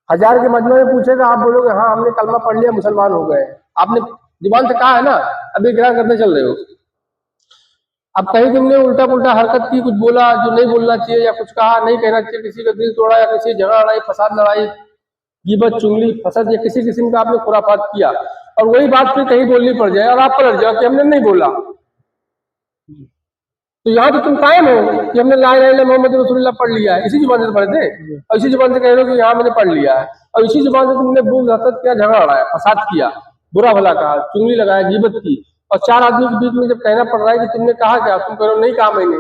A: 1000 के मजमे में पूछेगा आप बोलोगे हाँ हमने कलमा पढ़ लिया, मुसलमान हो गए। आपने जुबान से कहा है ना, अभी इकरार करते चल रहे हो। अब कहीं तुमने उल्टा पुल्टा हरकत की, कुछ बोला जो नहीं बोलना चाहिए, या कुछ कहा नहीं कहना चाहिए, किसी का दिल तोड़ा, या किसी झगड़ा लड़ाई फसाद लड़ाई गिबत चुगली फसद या किसी किस्म का आपने खुराफात किया, और वही बात फिर कहीं बोलनी पड़ जाए और आप पलट जाओ कि हमने नहीं बोला, तो यहाँ तो तुम कायम हो कि हमने ला इलाहा इल्लल्लाह मोहम्मद रसूलुल्लाह पढ़ लिया है। इसी जुबान से पढ़े थे और इसी जुबान से कह रहे हो कि यहाँ मैंने पढ़ लिया है, और इसी जुबान से तुमने बुग़्ज़ हसद किया, झगड़ा लड़ाया, फसाद किया, बुरा भला कहा, चुगली लगाया, गिबत की, और 4 आदमी के बीच में जब कहना पड़ रहा है कि तुमने कहा क्या, तुम कह रहे हो नहीं कहा मैंने,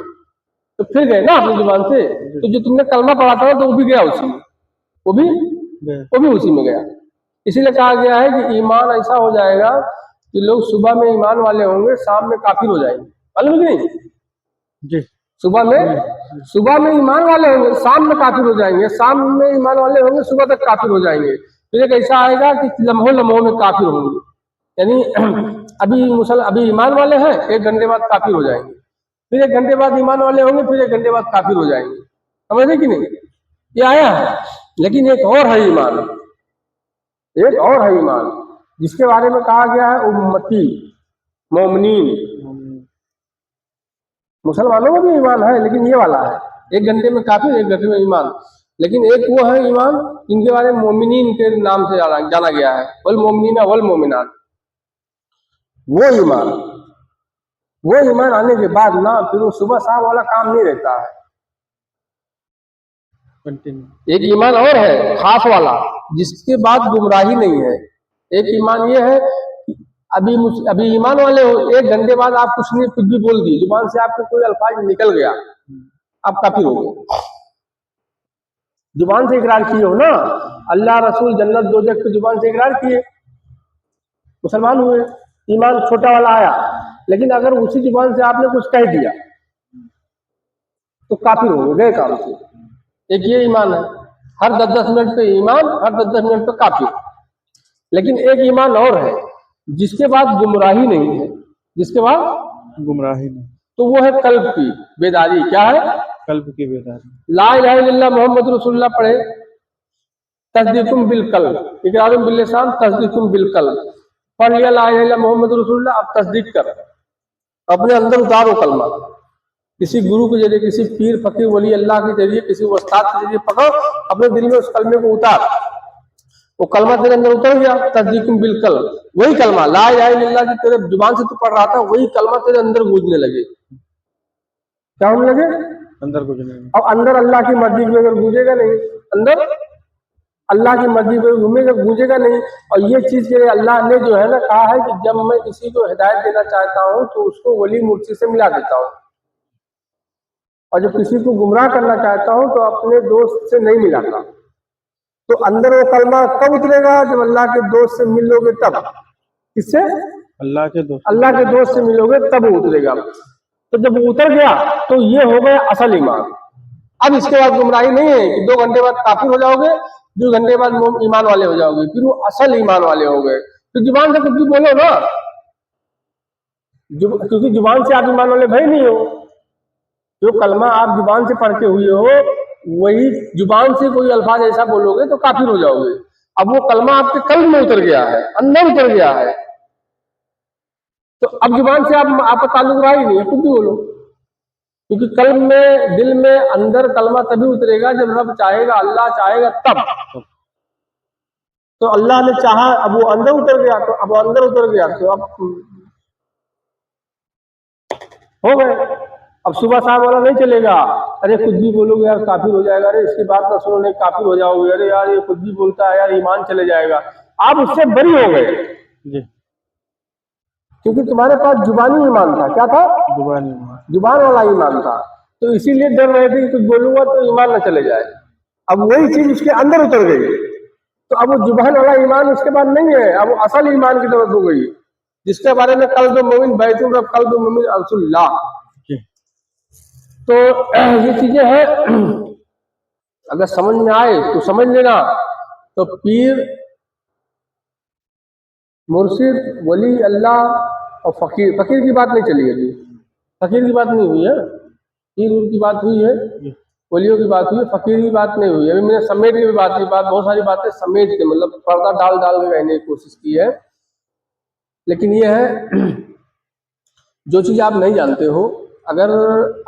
A: तो फिर गए ना अपनी जुबान से। तो जो तुमने कलमा पढ़ा था तो वो भी गया उसी में, वो भी उसी में गया। इसीलिए कहा गया है कि ईमान ऐसा हो जाएगा कि लोग सुबह में ईमान वाले होंगे, शाम में काफिर हो जाएंगे। मालूम है कि नहीं?
B: जी।
A: सुबह में ईमान वाले होंगे, शाम में काफिर हो जाएंगे, शाम में ईमान वाले होंगे, सुबह तक काफिर हो जाएंगे। फिर एक ऐसा आएगा कि लम्हों में काफिर होंगे, यानी अभी ईमान वाले हैं, 1 घंटे बाद काफिर हो जाएंगे, फिर 1 घंटे बाद ईमान वाले होंगे, फिर 1 घंटे बाद काफिर हो जाएंगे। समझे कि नहीं? ये आया है। लेकिन एक और है ईमान, एक और है ईमान जिसके बारे में कहा गया है उम्मती मोमिनीन। मुसलमानों में भी ईमान है, लेकिन ये वाला है 1 घंटे में काफिर, 1 घंटे में ईमान। लेकिन एक वो है ईमान जिनके बारे में मोमिनीन के नाम से जाना गया है, वल मोमिनीना वल मोमिनात। वो ईमान आने के बाद ना फिर वो सुबह शाम वाला काम नहीं रहता है। एक ईमान और है खास वाला, जिसके बाद गुमराही नहीं है। एक ईमान ये है कि अभी ईमान वाले हो, 1 घंटे बाद आप कुछ भी बोल दिए, जुबान से आपको कोई अल्फाज निकल गया, आप काफिर हो गए। जुबान से इकरार किए हो ना, अल्लाह रसूल जन्नत दोजख की जुबान से इकरार किए, मुसलमान हुए, ईमान छोटा वाला आया। लेकिन अगर उसी जुबान से आपने कुछ कह दिया तो काफिर हो गए काम से। एक ये ईमान है, हर 10-10 मिनट पे ईमान, हर 10-10 मिनट पे काफिर। लेकिन एक ईमान और है जिसके बाद गुमराही नहीं है, जिसके बाद
B: गुमराही नहीं,
A: तो वो है कल्ब की बेदारी। क्या है?
B: कल्ब की बेदारी।
A: ला इलाहा इल्लल्लाह मोहम्मद रसूलुल्लाह पढ़े, तस्दीकुम बिल कल्ब, इकरारुम बिल लिसान, तस्दीकुम बिल कल्ब। पढ़ लिया ला इलाहा इल्लल्लाह मोहम्मद रसूलुल्लाह, अब तस्दीक कर, अपने अंदर उतारो कलमा। किसी गुरु के जरिए, किसी पीर फकीर वली अल्लाह के जरिए, किसी उस्ताद के जरिए पकड़ो, अपने दिल में उस कलमे को उतार, वो कलमा तेरे अंदर उतर गया, तस्दीकुम बिल कल्ब। वही कलमा ला इलाहा इल्लल्लाह की तेरे जुबान से तू पढ़ रहा था, वही कलमा तेरे अंदर गूंजने लगे। क्या होने लगे?
B: अंदर कुछ नहीं।
A: और अंदर अल्लाह की मर्जी में अगर गूंजेगा नहीं, अंदर अल्लाह की मर्जी में घूमेगा, गूंजेगा नहीं। और ये चीज के अल्लाह ने जो है ना कहा है कि जब मैं किसी को हिदायत देना चाहता हूँ तो उसको वली मुर्शी से मिला देता हूँ, और जब किसी को गुमराह करना चाहता हूँ तो अपने दोस्त से नहीं मिलाता। तो अंदर वो कलमा कब उतरेगा? जब अल्लाह के दोस्त से मिलोगे तब। किससे?
B: अल्लाह
A: के दोस्त से मिलोगे तब वो उतरेगा। तो जब वो उतर गया तो ये हो गया असल ईमान। अब इसके बाद गुमराही नहीं है कि 2 घंटे बाद काफिर हो जाओगे, 2 घंटे बाद ईमान वाले हो जाओगे, फिर वो असल ईमान वाले हो गए। तो जुबान से कुछ भी बोलो ना, क्योंकि जुबान से आप ईमान वाले भाई नहीं हो। जो कलमा आप जुबान से पढ़ के हुए हो, वही जुबान से कोई अल्फाज ऐसा बोलोगे तो काफिर हो जाओगे। अब वो कलमा आपके कल्ब में उतर गया है, अंदर उतर गया है, तो अब जुबान से आपका ताल्लुक रहा ही नहीं है, कुछ भी बोलो। क्योंकि कल्ब में, दिल में अंदर कलमा तभी उतरेगा जब रब चाहेगा, अल्लाह चाहेगा तब। तो अल्लाह ने चाहा, अब वो अंदर उतर गया, तो अब अंदर उतर गया तो अब हो गए। अब सुबह शाम वाला नहीं चलेगा, अरे कुछ भी बोलोगे यार काफिर हो जाएगा, अरे इसकी बात ना सुनो नहीं काफिर हो जाओगे, अरे यार ये कुछ भी बोलता है यार ईमान चले जाएगा। आप उससे बरी हो गए
B: जी,
A: क्योंकि तुम्हारे पास जुबानी ईमान था। क्या था? जुबान वाला ईमान था। तो इसीलिए डर रहे थे कि कुछ बोलूंगा तो ईमान न चले जाए। अब वही चीज उसके अंदर उतर गई, तो अब वो जुबान वाला ईमान उसके बाद नहीं है, अब वो असल ईमान की तरफ हो गई, जिसके बारे में कल्ब मोमिन बैतुल रब कल्ब मोमिन अल्लाह। तो ये चीजें हैं, अगर समझ में आए तो समझ लेना। तो पीर, मुर्शिद, वली अल्लाह और फकीर, फकीर की बात नहीं चली अभी, फकीर की बात नहीं हुई है, पीर की बात हुई है, वलियों की बात हुई है, फकीर की बात नहीं हुई है। अभी मैंने समेट की बात बहुत सारी बातें समेट के, मतलब पर्दा डाल डाल के कहने की कोशिश की है। लेकिन ये है, जो चीज आप नहीं जानते हो, अगर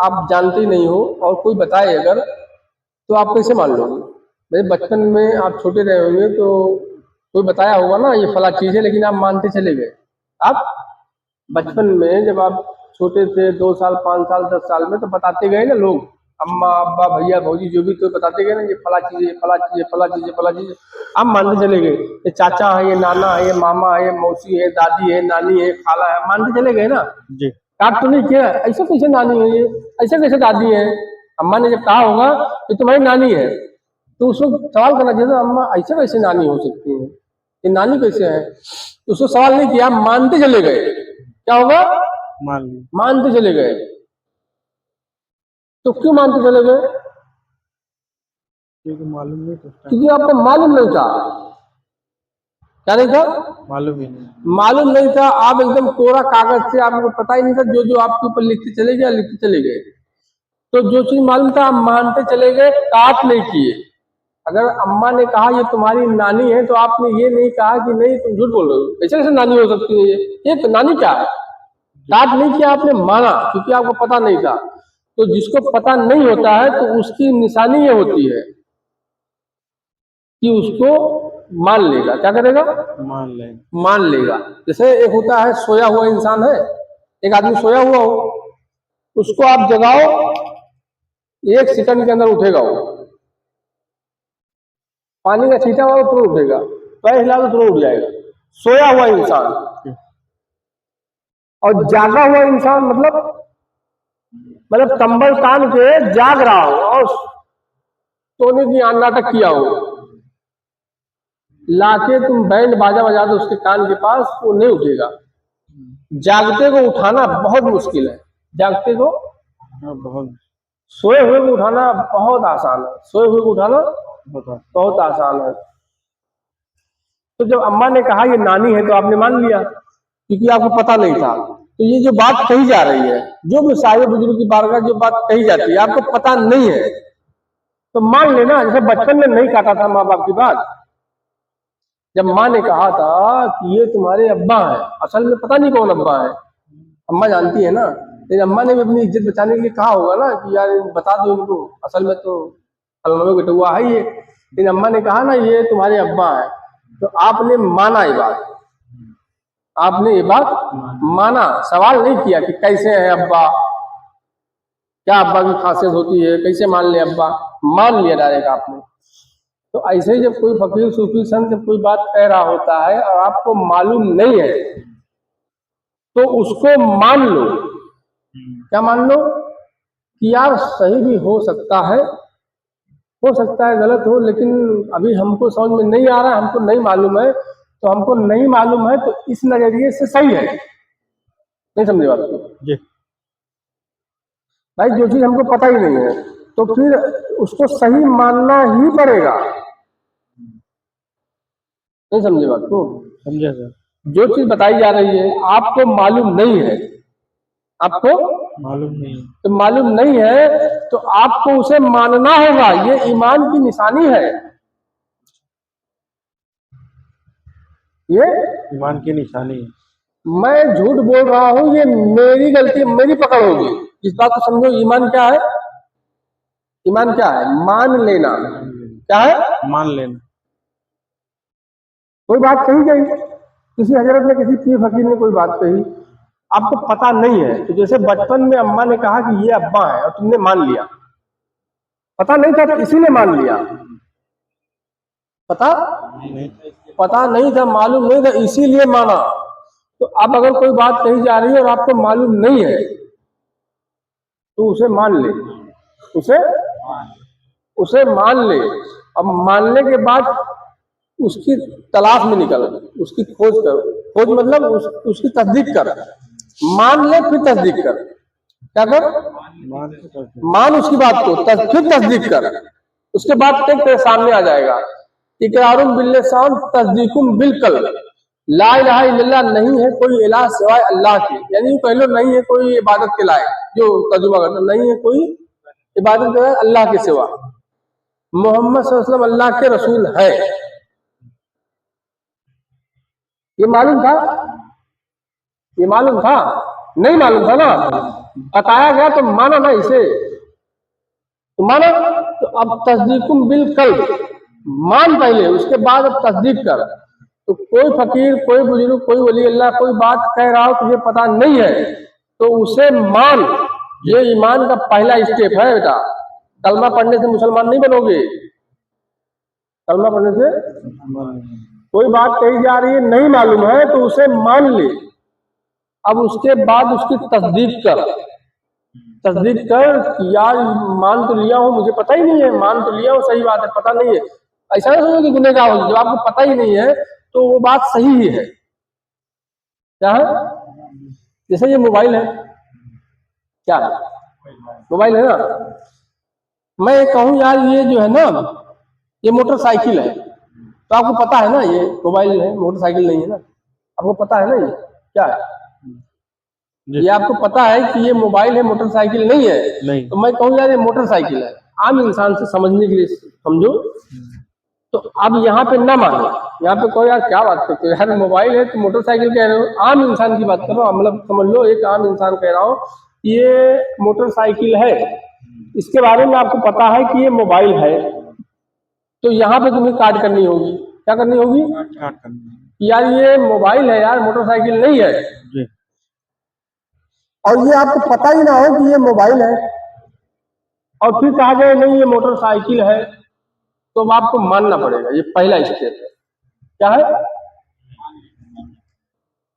A: आप जानते ही नहीं हो और कोई बताए अगर, तो आप कैसे मान लोगे? मेरे बचपन में आप छोटे रहे होंगे तो कोई बताया होगा ना ये फला चीज है, लेकिन आप मानते चले गए। आप बचपन में जब आप छोटे थे, 2 साल, 5 साल, 10 साल में, तो बताते गए ना लोग, अम्मा अब्बा भैया भौजी जो भी, तो बताते गए ना ये फला चीज है, फला चीज है, फला चीज है, फला चीज है। आप मानते चले गए, ये चाचा है, ये नाना है, ये मामा है, ये मौसी है, दादी है, नानी है, खाला है, मानते चले गए ना जी। काट तो नहीं किया, ऐसे कैसे नानी है ये, ऐसे कैसे दादी है? अम्मा ने जब कहा होगा कि तुम्हारी नानी है, तो उसको सवाल करना चाहिए, अम्मा ऐसे कैसे नानी हो सकती है, ये नानी कैसे है? उसको सवाल नहीं किया, मानते चले गए। क्या होगा? मानते चले गए। तो क्यों मानते चले गए?
B: क्योंकि मालूम नहीं था,
A: क्योंकि आपको मालूम नहीं था। क्या नहीं था?
B: मालूम ही नहीं।
A: मालूम नहीं था। आप एकदम कोरा कागज से, आपको पता ही नहीं था, जो जो आपके ऊपर लिखते चले गए लिखते चले गए। तो जो चीज मालूम था आप मानते चले गए, काट नहीं किए। अगर अम्मा ने कहा ये तुम्हारी नानी है, तो आपने ये नहीं कहा कि नहीं तुम झूठ बोल रहे हो, ऐसे कैसे नानी हो सकती है, ये तो नानी क्या है। काट नहीं किया, आपने माना, क्योंकि आपको पता नहीं था। तो जिसको पता नहीं होता है तो उसकी निशानी ये होती है कि उसको मान लेगा। क्या करेगा?
B: मान लें।
A: मान लेगा। जैसे एक होता है सोया हुआ इंसान है, एक आदमी सोया हुआ हो, उसको आप जगाओ, 1 सेकंड के अंदर उठेगा वो। पानी का छींटा हुआ तुरंत उठेगा, पैर हिला तो तुरंत उठ जाएगा, सोया हुआ इंसान। और जागा हुआ इंसान मतलब कंबल तान के जाग रहा हो और सोने की नाटक किया हो, लाके तुम बैंड बाजा बजा दो उसके कान के पास, वो नहीं उठेगा। जागते को उठाना बहुत मुश्किल है, जागते को,
B: बहुत।
A: सोए हुए को उठाना बहुत आसान है, सोए हुए को उठाना बहुत आसान है। तो जब अम्मा ने कहा ये नानी है, तो आपने मान लिया, क्योंकि आपको पता नहीं था। तो ये जो बात कही जा रही है, जो भी साहिब बुजुर्ग की बारगाह जो बात कही जाती है, आपको पता नहीं है तो मान लेना। जैसे बचपन में नहीं काटा था माँ बाप की बात, जब माँ ने कहा था कि ये तुम्हारे अब्बा है, असल में पता नहीं कौन अब्बा है, अम्मा जानती है ना। लेकिन अम्मा ने भी अपनी इज्जत बचाने के लिए कहा होगा ना कि यार बता दो इनको, असल में तो फलाना बेटुआ है ये। लेकिन अम्मा ने कहा ना ये तुम्हारे अब्बा है, तो आपने माना ये बात, आपने ये बात माना, सवाल नहीं किया कि कैसे है अब्बा, क्या अब्बा की खासियत होती है, कैसे मान ले अब्बा, मान लिया डायरेक्ट आपने। तो ऐसे ही जब कोई फकीर सूफी संत जब कोई बात कह रहा होता है और आपको मालूम नहीं है, तो उसको मान लो। क्या मान लो? कि यार सही भी हो सकता है गलत हो, लेकिन अभी हमको समझ में नहीं आ रहा है, हमको नहीं मालूम है। तो हमको नहीं मालूम है तो इस नजरिए से सही है। नहीं समझे बात को?
B: जी।
A: भाई जो चीज हमको पता ही नहीं है तो फिर उसको सही मानना ही पड़ेगा। नहीं समझे बात को?
B: समझे सर।
A: जो चीज बताई जा रही है आपको मालूम नहीं है, आपको
B: मालूम नहीं है,
A: तो मालूम नहीं है तो आपको उसे मानना होगा। ये ईमान की निशानी है, ये
B: ईमान की निशानी है।
A: मैं झूठ बोल रहा हूं, ये मेरी गलती, मेरी पकड़ होगी। इस बात को समझो। ईमान क्या है? ईमान क्या है? मान लेना। क्या है?
B: मान लेना।
A: कोई बात कही गई, किसी हजरत ने, किसी पीर फकीर ने कोई बात कही, आपको पता नहीं है। तो जैसे बचपन में अम्मा ने कहा कि ये अब्बा है और तुमने मान लिया, पता नहीं था तो इसीलिए मान लिया। पता नहीं था, मालूम नहीं था, इसीलिए माना। तो अब अगर कोई बात कही जा रही है और आपको मालूम नहीं है तो उसे मान ले, उसे मान ले। अब मानने के बाद उसकी तलाश में निकल, उसकी खोज कर। खोज मतलब उसकी तस्दीक कर। मान ले फिर तस्दीक कर। क्या कर? मान उसकी बात को, फिर तस्दीक कर। उसके बाद टेक तेरे सामने आ जाएगा। इकरारुम बिल्लिसान तस्दीकुम बिलकल्ब। ला इलाहा इल्लल्लाह नहीं है कोई इलाह सिवाय अल्लाह के, यानी कह लो नहीं है कोई इबादत के लायक, जो तर्जुमा करता नहीं है कोई इबादत के लायक अल्लाह के सिवा। मोहम्मद सल्लल्लाहु अलैहि वसल्लम अल्लाह के रसूल है। ये मालूम था? ये मालूम था? नहीं मालूम था ना, बताया गया तो माना ना इसे, तो माना। तो अब तस्दीकुम बिलकल्ब, मान पहले, उसके बाद अब तस्दीक कर। तो कोई फकीर, कोई बुजुर्ग, कोई वली अल्लाह कोई बात कह रहा हो तुझे पता नहीं है तो उसे मान। ये ईमान का पहला स्टेप है बेटा। कलमा पढ़ने से मुसलमान नहीं बनोगे। कलमा पढ़ने से कोई बात कही जा रही है नहीं मालूम है तो उसे मान ले। अब उसके बाद उसकी तस्दीक कर। तस्दीक कर कि यार मान तो लिया हूं, मुझे पता ही नहीं है, मान तो लिया हूं, सही बात है, पता नहीं है। ऐसा नहीं समझो कि गुनहगार हो, जब आपको पता ही नहीं है तो वो बात सही ही है। क्या है? जैसे ये मोबाइल है, क्या है? मोबाइल है ना। मैं कहूँ यार ये जो है ना, ये मोटरसाइकिल है, तो आपको पता है ना ये मोबाइल है, मोटरसाइकिल नहीं है ना, आपको पता है ना ये क्या है?
B: जी
A: ये आपको पता है कि ये मोबाइल है, मोटरसाइकिल नहीं है।
B: नहीं।
A: तो मैं कहूँ यार ये मोटरसाइकिल है, आम इंसान से समझने के लिए समझो। तो अब यहाँ पे ना मानो, यहाँ पे कहो यार क्या बात करते हो यार, मोबाइल है तो मोटरसाइकिल कह रहे हो, आम इंसान की बात करो, मतलब समझ लो एक आम इंसान कह रहा हूँ ये मोटरसाइकिल है, इसके बारे में आपको पता है कि ये मोबाइल है, तो यहाँ पे तुम्हें काट करनी होगी। क्या करनी होगी?
B: काट करनी
A: यार ये मोबाइल है यार, मोटरसाइकिल नहीं है।
B: जी।
A: और ये आपको पता ही ना हो कि ये मोबाइल है, और फिर कहा जाए नहीं ये मोटरसाइकिल है, तो अब आपको मानना पड़ेगा। ये पहला स्टेप है। क्या है?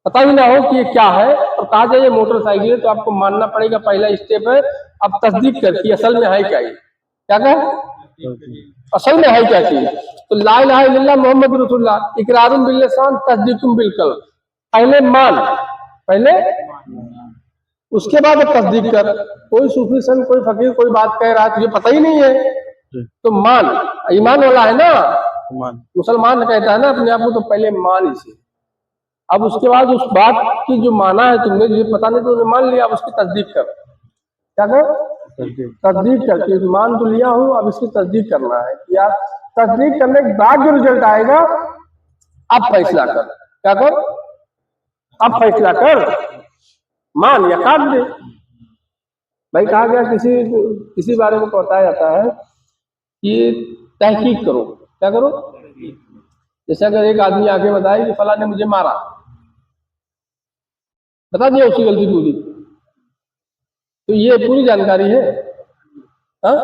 A: पता ही ना हो कि ये क्या है और कहा जाए ये मोटरसाइकिल है, तो आपको मानना पड़ेगा। पहला स्टेप है। अब तस्दीक कर कि असल में है क्या ये। क्या कहे? असल में है क्या चीज? तो ला इलाहा इल्लल्लाह मोहम्मद रसूलुल्लाह इकरारुम बिल लिसान तस्दीकुम बिल कल्ब। पहले मान, पहले उसके बाद अब तस्दीक कर। कोई सूफी संत, कोई फकीर कोई बात कह रहा है, तुझे पता ही नहीं है तो मान। ईमान वाला है ना,
B: मान।
A: मुसलमान कहता है ना अपने आप को, तो पहले मान इसे। अब उसके बाद उस बात की जो माना है तुमने, तुझे पता नहीं तो मान लिया, अब उसकी तस्दीक कर। क्या कर? तस्दीक करके मान तो लिया हूं, अब इसकी तस्दीक करना है। या तस्दीक करने के बाद जो रिजल्ट आएगा, अब फैसला कर। क्या कर? अब फैसला कर, मान या काट दे। भाई कहा गया किसी बारे में बताया जाता है कि तहकीक करो। क्या करो? जैसे अगर एक आदमी आके बताए कि फला ने मुझे मारा, बता दिया उसकी गलती पूरी, तो ये पूरी जानकारी है। हाँ,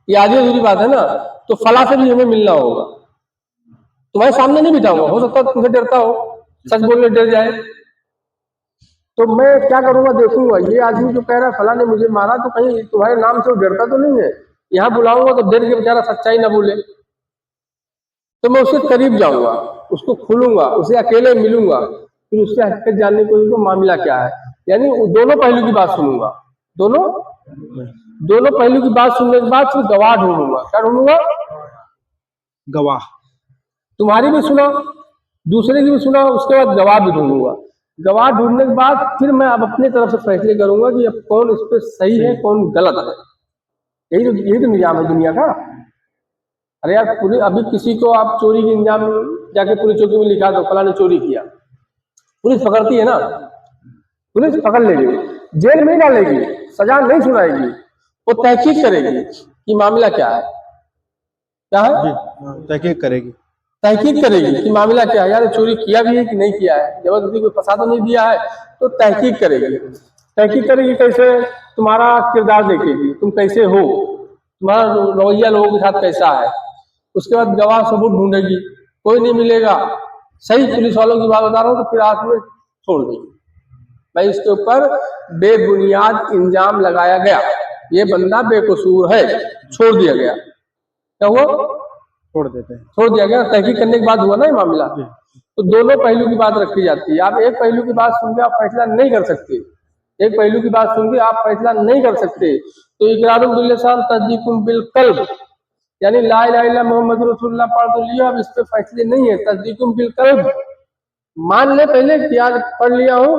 A: ये आधी अधूरी बात है ना। तो फला से भी हमें मिलना होगा, तुम्हारे सामने नहीं बिठाऊंगा, हो सकता है तुमसे डरता हो, सच बोलने डर जाए, तो मैं क्या करूंगा, देखूंगा ये आदमी जो कह रहा है फला ने मुझे मारा, तो कहीं तुम्हारे नाम से वो डरता तो नहीं है। यहाँ बुलाऊंगा तो डर के बेचारा सच्चाई ना बोले, तो मैं उसके करीब जाऊंगा, उसको खुलूंगा, उसे अकेले मिलूंगा, फिर उससे हकीकत जानने को मामला क्या है। यानी दोनों पहलू की बात सुनूंगा, दोनों पहलू की बात सुनने के बाद फिर गवाह ढूंढूंगा। क्या ढूंढूंगा?
B: गवाह।
A: तुम्हारी भी सुना, दूसरे की भी सुना, उसके बाद गवाह भी ढूंढूंगा। गवाह ढूंढने के बाद फिर मैं अब अपनी तरफ से फैसले करूंगा कि अब कौन इस पे सही है, कौन गलत है। यही तो निजाम है दुनिया का। अरे यार पूरी, अभी किसी को आप चोरी के इंजाम जाके पुलिस चौकी में लिखा दो फला ने चोरी किया, पुलिस पकड़ती है ना, पुलिस पकड़ लेगी, जेल में डालेगी, सजा नहीं सुनाएगी, वो तहकीक करेगी कि मामला क्या है। क्या है?
B: तहकीक करेगी।
A: तहकीक करेगी कि मामला क्या है, यार चोरी किया भी है कि नहीं किया है, जबरदस्ती कोई फंसा तो नहीं दिया है, तो तहकीक करेगी। तहकीक करेगी कैसे? तुम्हारा किरदार देखेगी, तुम कैसे हो, तुम्हारा रवैया लोगों के साथ कैसा है। उसके बाद गवाह सबूत ढूंढेगी, कोई नहीं मिलेगा, सही पुलिस वालों की बात बता रहा हूँ, तो फिर हाथ में छोड़ देगी। भाई इसके ऊपर बेबुनियाद इंजाम लगाया गया, ये बंदा बेकसूर है, छोड़ दिया गया। क्या हुआ?
B: छोड़ देते हैं।
A: छोड़ दिया गया। तहकीक करने के बाद हुआ ना ये मामला। तो दोनों पहलू की बात रखी जाती है। आप एक पहलू की बात सुन के आप फैसला नहीं कर सकते, एक पहलू की बात सुन के आप फैसला नहीं कर सकते। तो इकरारुम बिल लिसान तस्दीकुम बिल कल्ब, यानी ला इलाहा इल्लल्लाह मोहम्मद रसूलुल्लाह पढ़ तो लिया, अब इस पे फैसले नहीं है। तस्दीकुम बिल कल्ब, मान ले पहले कि आज पढ़ लिया हूँ,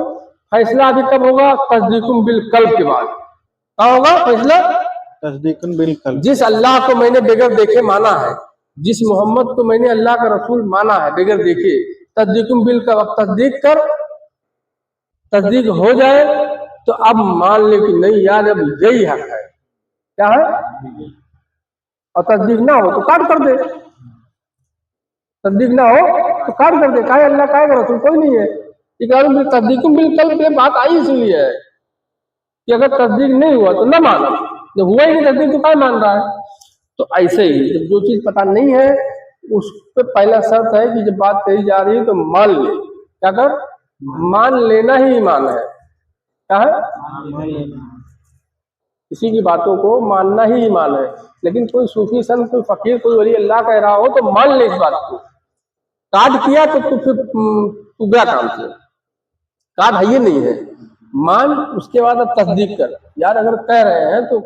A: फैसला अभी कब होगा? तस्दीकुम बिल कल्ब के बाद। क्या होगा फैसला?
B: तस्दीकुन बिल कल्ब।
A: जिस अल्लाह को मैंने बगैर देखे माना है, जिस मोहम्मद को मैंने अल्लाह का रसूल माना है बगैर देखे, तस्दीकुम बिल कल्ब, अब तस्दीक कर, तस्दीक हो जाए तो अब मान ले कि नहीं यार अब यही हक है। क्या है? और तस्दीक ना हो तो काट कर दे, तस्दीक ना हो तो काट कर दे। काहे अल्लाह काहे का रसूल कोई नहीं है। तस्दीकुम बिल कल्ब, बात आई इसलिए है कि अगर तस्दीक नहीं हुआ तो ना मानो, जब हुआ ही नहीं तस्दीक तो क्या मान रहा है। तो ऐसे ही जब जो चीज पता नहीं है उस पे पहला शर्त है कि जब बात कही जा रही है तो मान ले। क्या कर? मान लेना ही ईमान है। क्या है? किसी की बातों को मानना ही ईमान है। लेकिन कोई सूफी संत, कोई फकीर, कोई वली अल्लाह कह रहा हो तो मान ले इस बात को। काट किया तो तू फिर तू गया काम से, काट है ये नहीं है। मान, उसके बाद अब तस्दीक कर। यार अगर कह रहे हैं तो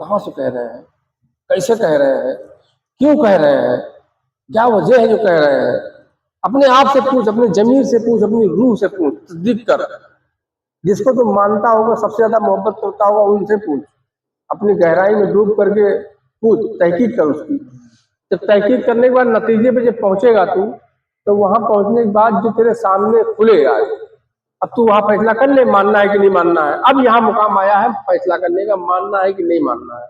A: कहाँ से कह रहे हैं, कैसे कह रहे हैं, क्यों कह रहे हैं, क्या वजह है जो कह रहे हैं। अपने आप से पूछ, अपने जमीर से पूछ, अपनी रूह से पूछ, तस्दीक कर। जिसको तुम मानता होगा, सबसे ज्यादा मोहब्बत करता होगा, उनसे पूछ। अपनी गहराई में डूब करके पूछ, तहकीक कर उसकी। जब तहकीक करने के बाद नतीजे पे जब पहुंचेगा तू, तो वहां पहुंचने के बाद जो तेरे सामने खुलेगा, अब तू वहां फैसला कर ले, मानना है कि नहीं मानना है। अब यहाँ मुकाम आया है फैसला करने का, मानना है कि नहीं मानना है।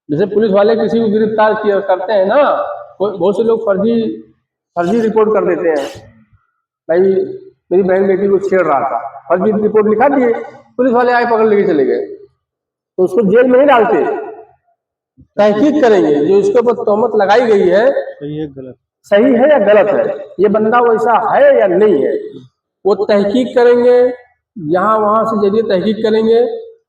A: जैसे पुलिस वाले किसी को गिरफ्तार किया करते हैं ना, बहुत से लोग फर्जी फर्जी रिपोर्ट कर देते हैं। भाई मेरी बहन बेटी को छेड़ रहा था, फर्जी रिपोर्ट लिखा दिए, पुलिस वाले आए पकड़ लेके चले गए, तो उसको जेल में नहीं डालते, तहकीक करेंगे जो इसके ऊपर तोहमत लगाई गई है
B: सही है गलत,
A: सही है या गलत है, ये बंदा वैसा है या नहीं है, वो तहकीक करेंगे। यहाँ वहां से जरिए तहकीक करेंगे।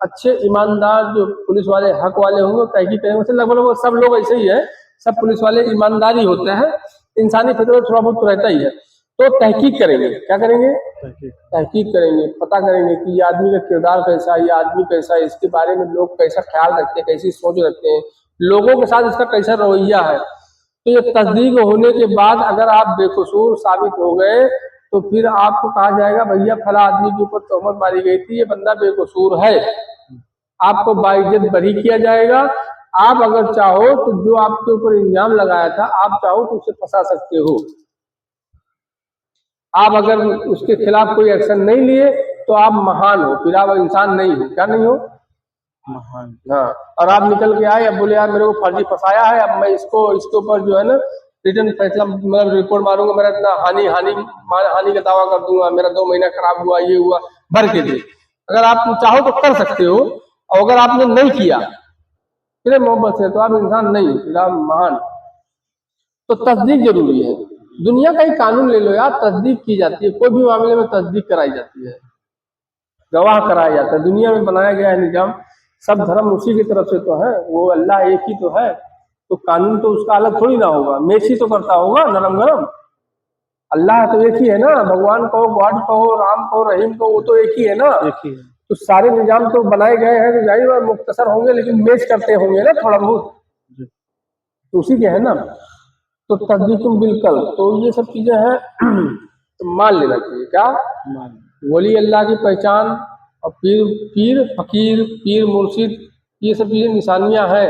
A: अच्छे ईमानदार जो पुलिस वाले हक वाले होंगे वो तहकीक करेंगे। वैसे लगभग सब लोग ऐसे ही है, सब पुलिस वाले ईमानदार ही होते हैं, इंसानी फितरत थोड़ा बहुत तो रहता ही है। तो तहकीक करेंगे, क्या करेंगे, तहकीक करेंगे, पता करेंगे कि ये आदमी का किरदार कैसा है, ये आदमी कैसा है, इसके बारे में लोग कैसा ख्याल रखते हैं, कैसी सोच रखते हैं, लोगों के साथ इसका कैसा रवैया है। तो ये तस्दीक होने के बाद अगर आप बेकसूर साबित हो गए तो फिर आपको कहा जाएगा भैया फला आदमी के ऊपर तोहमत मारी गई थी, ये बंदा बेकसूर है, आपको बाइज्जत बरी किया जाएगा। आप अगर चाहो तो जो आपके ऊपर इल्जाम लगाया था, आप चाहो तो उसे फंसा सकते हो। आप अगर उसके खिलाफ कोई एक्शन नहीं लिए तो आप महान हो, फिर आप इंसान नहीं हो। क्या नहीं हो,
B: महान।
A: हाँ। और आप निकल के आए, अब बोले यार मेरे को फर्जी फंसाया है, अब मैं इसके ऊपर जो है ना रिटर्न फैसला, मतलब रिपोर्ट मारूंगा, मेरा इतना हानि का दावा कर दूंगा, मेरा 2 महीना खराब हुआ, ये हुआ, भर के दे। अगर आप चाहो तो कर सकते हो, और अगर आपने नहीं किया फिर मोहब्बत से, तो आप इंसान नहीं, फिर आप महान। तो तस्दीक जरूरी है। दुनिया का ही कानून ले लो यार, तस्दीक की जाती है, कोई भी मामले में तस्दीक कराई जाती है, गवाह कराया जाता है। दुनिया में बनाया गया है निजाम, सब धर्म उसी की तरफ से तो है, वो अल्लाह एक ही तो है, तो कानून तो उसका अलग थोड़ी ना होगा, मैच ही तो करता होगा नरम गरम। अल्लाह तो एक ही है ना, भगवान कहो, गॉड कहो, राम कहो, रहीम कहो, वो तो एक ही है ना।
B: एक ही है।
A: तो सारे निजाम तो बनाए गए हैं, तो जाहिर है मुख्तसर होंगे, लेकिन मैच करते होंगे ना थोड़ा बहुत, तो उसी के है ना। तो तस्दीकुम बिल्कुल, तो ये सब चीजें हैं तो मान लेना चाहिए। क्या, वली अल्लाह की पहचान, और पीर फकीर, पीर मुर्शिद, ये सब चीजें निशानियां हैं।